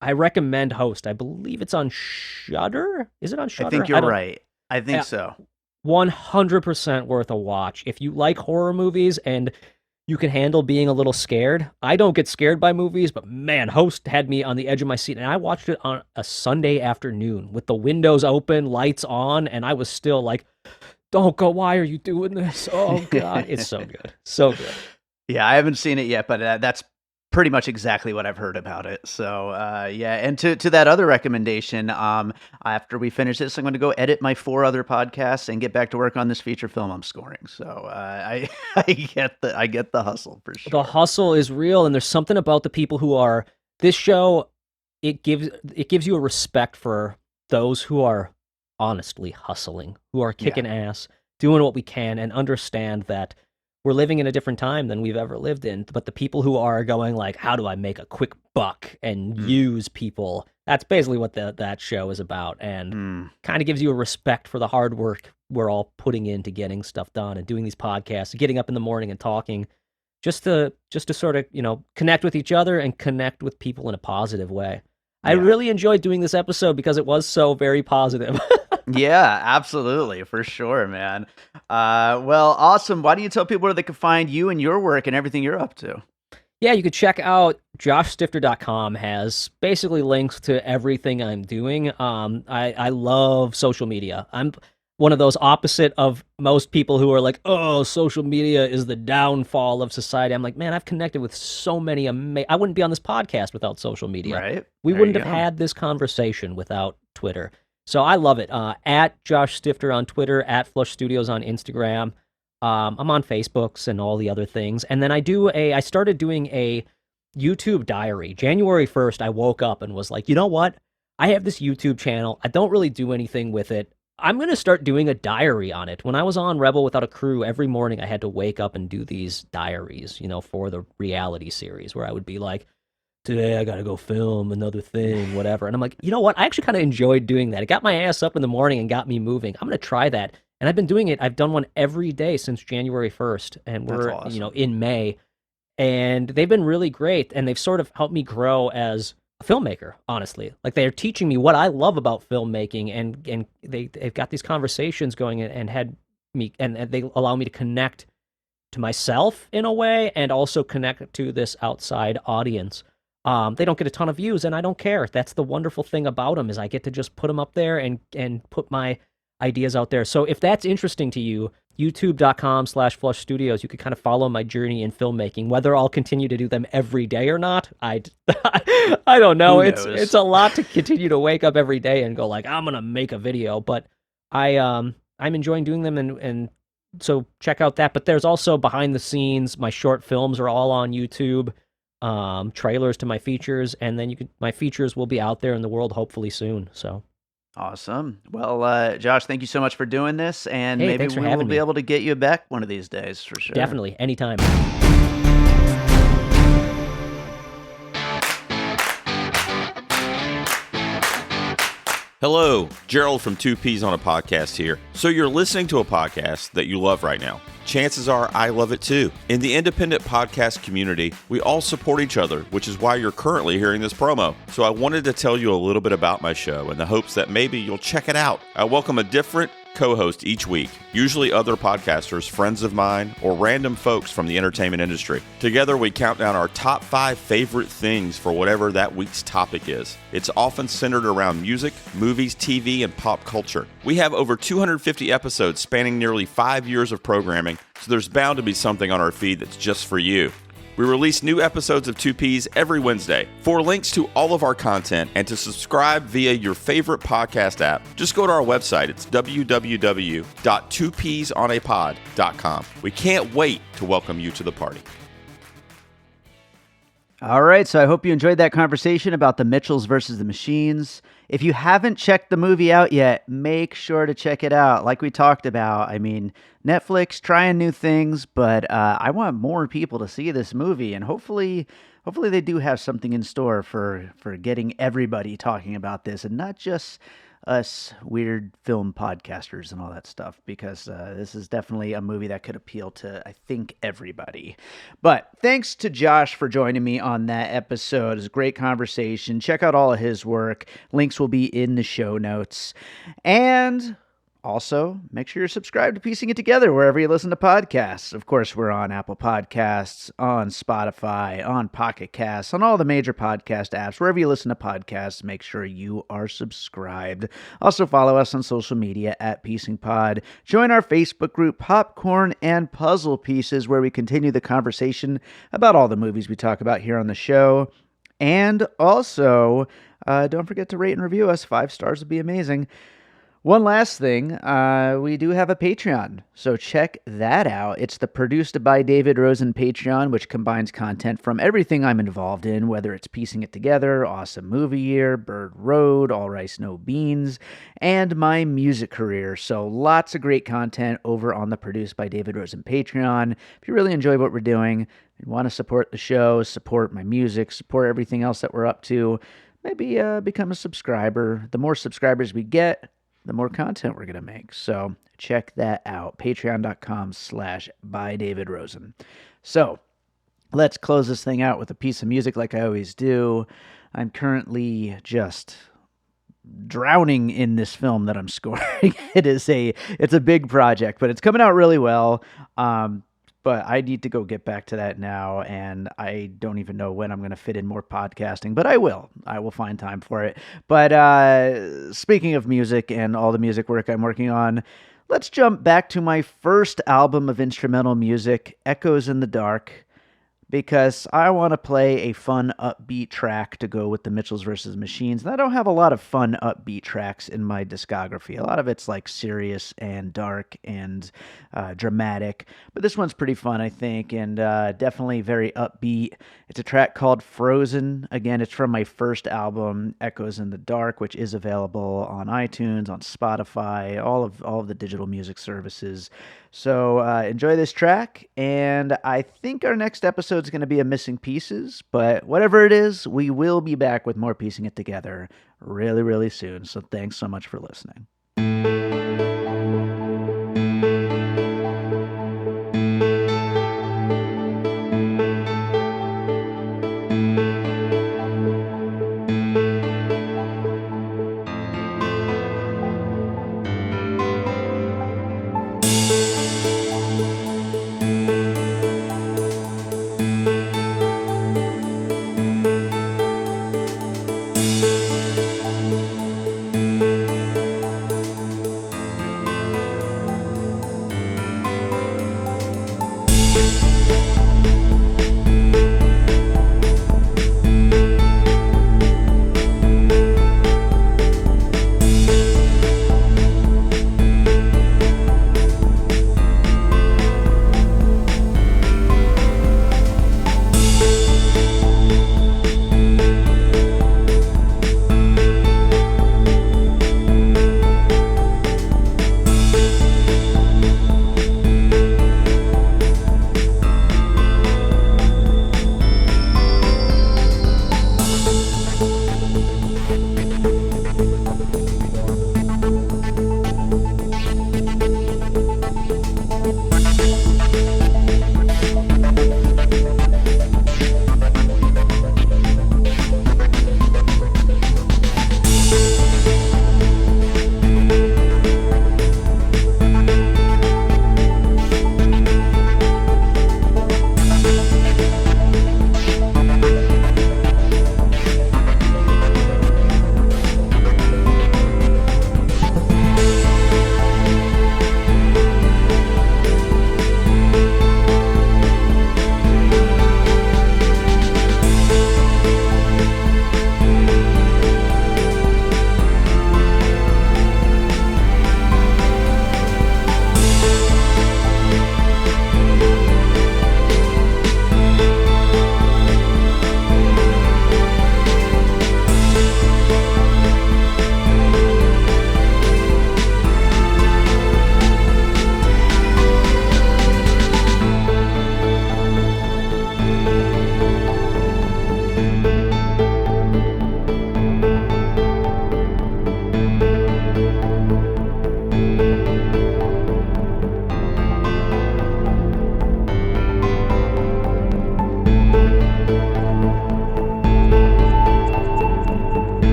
I recommend Host. I believe it's on Shudder. Is it on I Shudder? think you're right. I think so. 100% worth a watch. If you like horror movies and you can handle being a little scared. I don't get scared by movies, but man, Host had me on the edge of my seat. And I watched it on a Sunday afternoon with the windows open, lights on, and I was still like, don't go, why are you doing this? Oh, God. It's so good. So good. Yeah, I haven't seen it yet, but that's pretty much exactly what I've heard about it. So, yeah, and to that other recommendation, after we finish this, I'm going to go edit my 4 other podcasts and get back to work on this feature film I'm scoring. So, I I get the hustle for The sure. hustle is real, and there's something about the people who are this show. It gives you a respect for those who are honestly hustling, who are Yeah. kicking ass, doing what we can, and understand that we're living in a different time than we've ever lived in. But the people who are going like, how do I make a quick buck and Mm, use people? That's basically what that show is about, and mm. kind of gives you a respect for the hard work we're all putting into getting stuff done and doing these podcasts, getting up in the morning and talking just to sort of, connect with each other and connect with people in a positive way. I Yeah. really enjoyed doing this episode because it was so very positive. Yeah, absolutely, for sure, man. Well, awesome. Why don't you tell people where they can find you and your work and everything you're up to? Yeah, you could check out joshstifter.com has basically links to everything I'm doing. I love social media. I'm one of those opposite of most people who are like, oh, social media is the downfall of society. I'm like, man, I've connected with so many I wouldn't be on this podcast without social media. Right? We There wouldn't you have go. had this conversation without Twitter. So I love it. At Josh Stifter on Twitter, at Flush Studios on Instagram. I'm on Facebooks and all the other things. And then I started doing a YouTube diary. January 1st, I woke up and was like, you know what? I have this YouTube channel. I don't really do anything with it. I'm going to start doing a diary on it. When I was on Rebel Without a Crew, every morning I had to wake up and do these diaries, for the reality series where I would be like, today I got to go film another thing, whatever. And I'm like, you know what? I actually kind of enjoyed doing that. It got my ass up in the morning and got me moving. I'm going to try that. And I've been doing it. I've done one every day since January 1st. And That's we're, awesome. in May. And they've been really great. And they've sort of helped me grow as a filmmaker, honestly. Like they're teaching me what I love about filmmaking. And they've got these conversations going and had me, and they allow me to connect to myself in a way and also connect to this outside audience. They don't get a ton of views, and I don't care. That's the wonderful thing about them is I get to just put them up there and put my ideas out there. So if that's interesting to you, youtube.com/Flush Studios, you could kind of follow my journey in filmmaking. Whether I'll continue to do them every day or not, I don't know. Who It's knows? a lot to continue to wake up every day and go like, I'm gonna make a video, but I'm enjoying doing them and so check out that. But there's also behind the scenes, my short films are all on YouTube, trailers to my features, and then my features will be out there in the world hopefully soon. So Awesome. Well, Josh, thank you so much for doing this, and hey, maybe thanks for we will having be me. able to get you back one of these days for sure. Definitely anytime. Hello, Gerald from Two Peas on a Podcast here. So you're listening to a podcast that you love right now. Chances are I love it too. In the independent podcast community, we all support each other, which is why you're currently hearing this promo. So I wanted to tell you a little bit about my show in the hopes that maybe you'll check it out. I welcome a different co-host each week, usually other podcasters, friends of mine, or random folks from the entertainment industry. Together, we count down our top 5 favorite things for whatever that week's topic is. It's often centered around music, movies, TV, and pop culture. We have over 250 episodes spanning nearly 5 years of programming, so there's bound to be something on our feed that's just for you. We release new episodes of Two Peas every Wednesday. For links to all of our content and to subscribe via your favorite podcast app, just go to our website. It's www.twopeasonapod.com. We can't wait to welcome you to the party. All right, so I hope you enjoyed that conversation about the Mitchells versus the Machines. If you haven't checked the movie out yet, make sure to check it out. Like we talked about, I mean, Netflix trying new things, but I want more people to see this movie, and hopefully they do have something in store for getting everybody talking about this, and not just us weird film podcasters and all that stuff, because this is definitely a movie that could appeal to, I think, everybody. But thanks to Josh for joining me on that episode. It was a great conversation. Check out all of his work. Links will be in the show notes. And also, make sure you're subscribed to Piecing It Together wherever you listen to podcasts. Of course, we're on Apple Podcasts, on Spotify, on Pocket Casts, on all the major podcast apps. Wherever you listen to podcasts, make sure you are subscribed. Also, follow us on social media at Piecing Pod. Join our Facebook group, Popcorn and Puzzle Pieces, where we continue the conversation about all the movies we talk about here on the show. And also, don't forget to rate and review us. 5 stars would be amazing. One last thing, we do have a Patreon, so check that out. It's the Produced by David Rosen Patreon, which combines content from everything I'm involved in, whether it's Piecing It Together, Awesome Movie Year, Bird Road, All Rice No Beans, and my music career. So lots of great content over on the Produced by David Rosen Patreon. If you really enjoy what we're doing and want to support the show, support my music, support everything else that we're up to, maybe become a subscriber. The more subscribers we get, the more content we're going to make. So check that out. Patreon.com/bydavidrosen. So let's close this thing out with a piece of music like I always do. I'm currently just drowning in this film that I'm scoring. It's a big project, but it's coming out really well. But I need to go get back to that now, and I don't even know when I'm going to fit in more podcasting, but I will. I will find time for it. But speaking of music and all the music work I'm working on, let's jump back to my first album of instrumental music, Echoes in the Dark, because I want to play a fun, upbeat track to go with the Mitchells vs. Machines. And I don't have a lot of fun, upbeat tracks in my discography. A lot of it's like serious and dark and dramatic. But this one's pretty fun, I think, and definitely very upbeat. It's a track called Frozen. Again, it's from my first album, Echoes in the Dark, which is available on iTunes, on Spotify, all of the digital music services. So enjoy this track, and I think our next episode is going to be a Missing Pieces, but whatever it is, we will be back with more Piecing It Together really, really soon. So thanks so much for listening.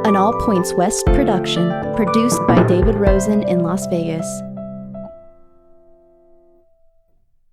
An All Points West production, produced by David Rosen in Las Vegas.